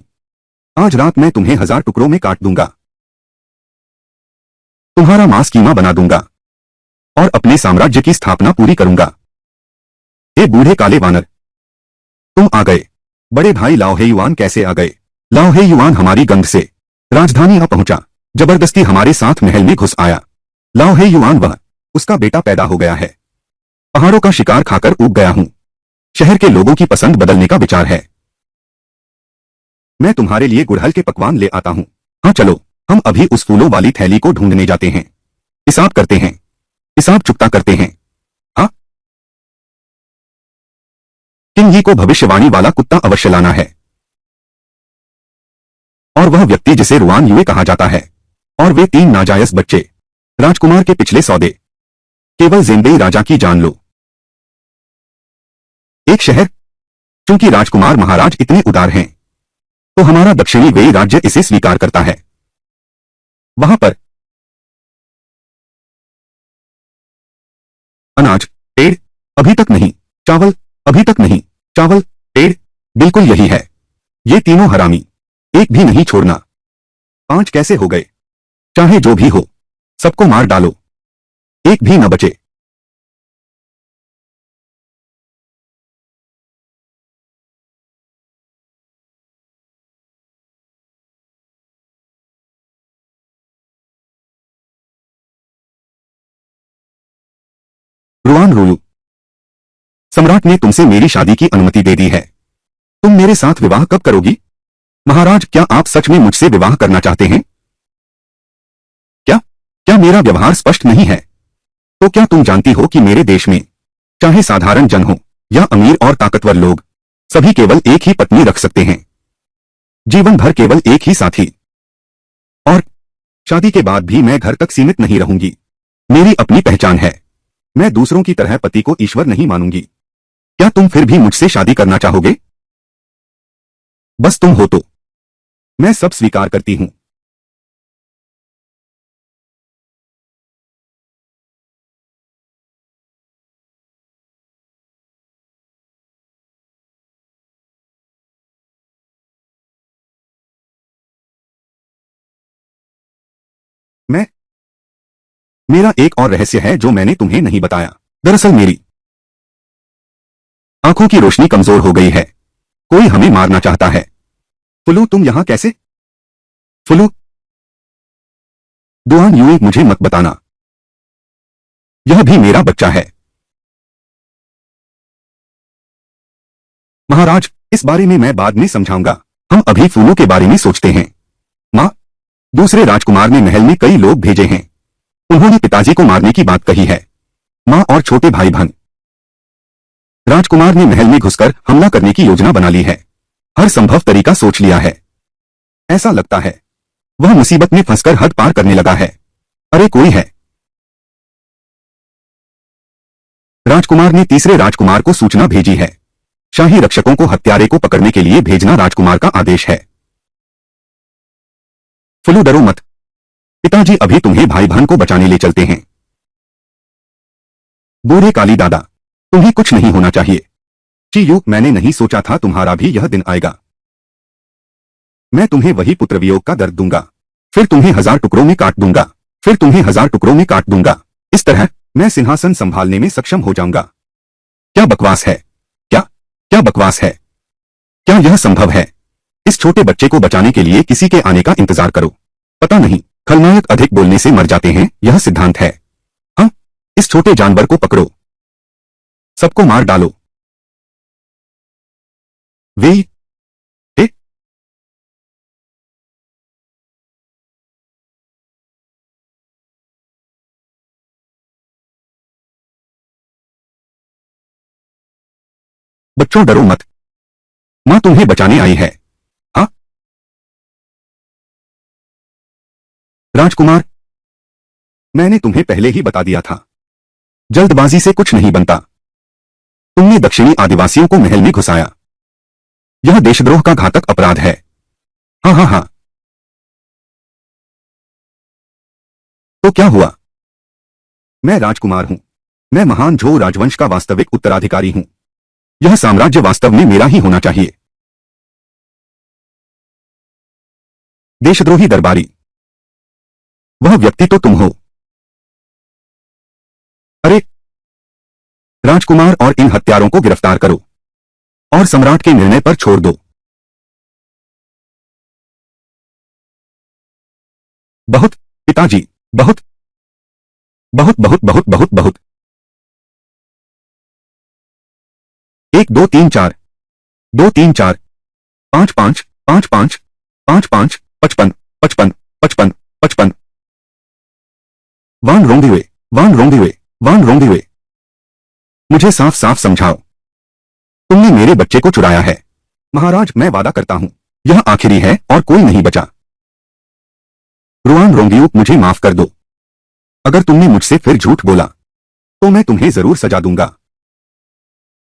आज रात मैं तुम्हें 1000 टुकड़ों में काट दूंगा, तुम्हारा मांस कीमा बना दूंगा और अपने साम्राज्य की स्थापना पूरी करूंगा। ए बूढ़े काले वानर, तुम आ गए। बड़े भाई लाओहे युआन कैसे आ गए? लाओहे युआन हमारी गंध से राजधानी आ पहुंचा। जबरदस्ती हमारे साथ महल में घुस आया। लाओहे युआन वह, उसका बेटा पैदा हो गया है। पहाड़ों का शिकार खाकर उग गया हूं। शहर के लोगों की पसंद बदलने का विचार है। मैं तुम्हारे लिए गुड़हल के पकवान ले आता हूं। हाँ चलो, हम अभी उस फूलों वाली थैली को ढूंढने जाते हैं। हिसाब करते हैं, हिसाब चुकता करते हैं। हाँ, किंग यी को भविष्यवाणी वाला कुत्ता अवश्य लाना है, और वह व्यक्ति जिसे रुआन युए कहा जाता है, और वे 3 नाजायज बच्चे। राजकुमार के पिछले सौदे। केवल जेंबेई राजा की जान लो। एक शहर। चूंकि राजकुमार महाराज इतने उदार हैं तो हमारा दक्षिणी वेई राज्य इसे स्वीकार करता है। वहां पर अनाज, पेड़, अभी तक नहीं। चावल, अभी तक नहीं। चावल, पेड़, बिल्कुल यही है। ये तीनों हरामी, एक भी नहीं छोड़ना। 5 कैसे हो गए? चाहे जो भी हो, सबको मार डालो, एक भी न बचे। रुआन रोयू, सम्राट ने तुमसे मेरी शादी की अनुमति दे दी है। तुम मेरे साथ विवाह कब करोगी? महाराज, क्या आप सच में मुझसे विवाह करना चाहते हैं? क्या क्या मेरा व्यवहार स्पष्ट नहीं है? तो क्या तुम जानती हो कि मेरे देश में चाहे साधारण जन हो या अमीर और ताकतवर लोग, सभी केवल एक ही पत्नी रख सकते हैं। जीवन भर केवल एक ही साथी। और शादी के बाद भी मैं घर तक सीमित नहीं रहूंगी। मेरी अपनी पहचान है। मैं दूसरों की तरह पति को ईश्वर नहीं मानूंगी। क्या तुम फिर भी मुझसे शादी करना चाहोगे? बस तुम हो तो मैं सब स्वीकार करती हूं। मैं मेरा एक और रहस्य है जो मैंने तुम्हें नहीं बताया। दरअसल मेरी आंखों की रोशनी कमजोर हो गई है। कोई हमें मारना चाहता है। फुलू, तुम यहां कैसे? फुलू, दुआन युए, मुझे मत बताना। यह भी मेरा बच्चा है। महाराज, इस बारे में मैं बाद में समझाऊंगा। हम अभी फूलों के बारे में सोचते हैं। मां, दूसरे राजकुमार ने महल में कई लोग भेजे हैं। उन्होंने पिताजी को मारने की बात कही है। मां और छोटे भाई बहन। राजकुमार ने महल में घुसकर हमला करने की योजना बना ली है। हर संभव तरीका सोच लिया है। ऐसा लगता है वह मुसीबत में फंसकर हद पार करने लगा है। अरे कोई है। राजकुमार ने तीसरे राजकुमार को सूचना भेजी है। शाही रक्षकों को हत्यारे को पकड़ने के लिए भेजना राजकुमार का आदेश है। फुलू, डरो मत। पिताजी अभी तुम्हें भाई बहन को बचाने ले चलते हैं। बूढ़े काली दादा, तुम्हें कुछ नहीं होना चाहिए। चीयू, मैंने नहीं सोचा था तुम्हारा भी यह दिन आएगा। मैं तुम्हें वही पुत्र वियोग का दर्द दूंगा। फिर तुम्हें 1000 टुकड़ों में काट दूंगा। फिर तुम्हें 1000 टुकड़ों में काट दूंगा। इस तरह मैं सिंहासन संभालने में सक्षम हो जाऊंगा। क्या बकवास है? क्या क्या बकवास है? क्या यह संभव है? इस छोटे बच्चे को बचाने के लिए किसी के आने का इंतजार करो। पता नहीं, खलनायक अधिक बोलने से मर जाते हैं, यह सिद्धांत है। हाँ, इस छोटे जानवर को पकड़ो, सबको मार डालो। वे ए? बच्चों डरो मत, मां तुम्हें बचाने आई है। हाँ राजकुमार, मैंने तुम्हें पहले ही बता दिया था, जल्दबाजी से कुछ नहीं बनता। तुमने दक्षिणी आदिवासियों को महल में घुसाया, यह देशद्रोह का घातक अपराध है। हाँ हाँ हाँ, तो क्या हुआ? मैं राजकुमार हूं, मैं महान झो राजवंश का वास्तविक उत्तराधिकारी हूं। यह साम्राज्य वास्तव में मेरा ही होना चाहिए। देशद्रोही दरबारी, वह व्यक्ति तो तुम हो। अरे राजकुमार, और इन हत्यारों को गिरफ्तार करो और सम्राट के निर्णय पर छोड़ दो। बहुत पिताजी, बहुत बहुत बहुत बहुत बहुत बहुत। 1 2 3 4 2 3 4 5 5 5 5 5 5 55 55 55 55। वान रोंगदिवे, वान रोंगदिवे, वान रोंगदिवे। मुझे साफ साफ समझाओ, तुमने मेरे बच्चे को चुराया है। महाराज, मैं वादा करता हूं, यह आखिरी है और कोई नहीं बचा। रुआन रोंगियू, मुझे माफ कर दो। अगर तुमने मुझसे फिर झूठ बोला तो मैं तुम्हें जरूर सजा दूंगा।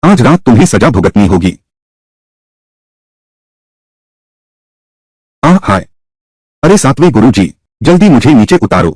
आज रात तुम्हें सजा भुगतनी होगी। हाय, अरे सातवें गुरुजी, जल्दी मुझे नीचे उतारो।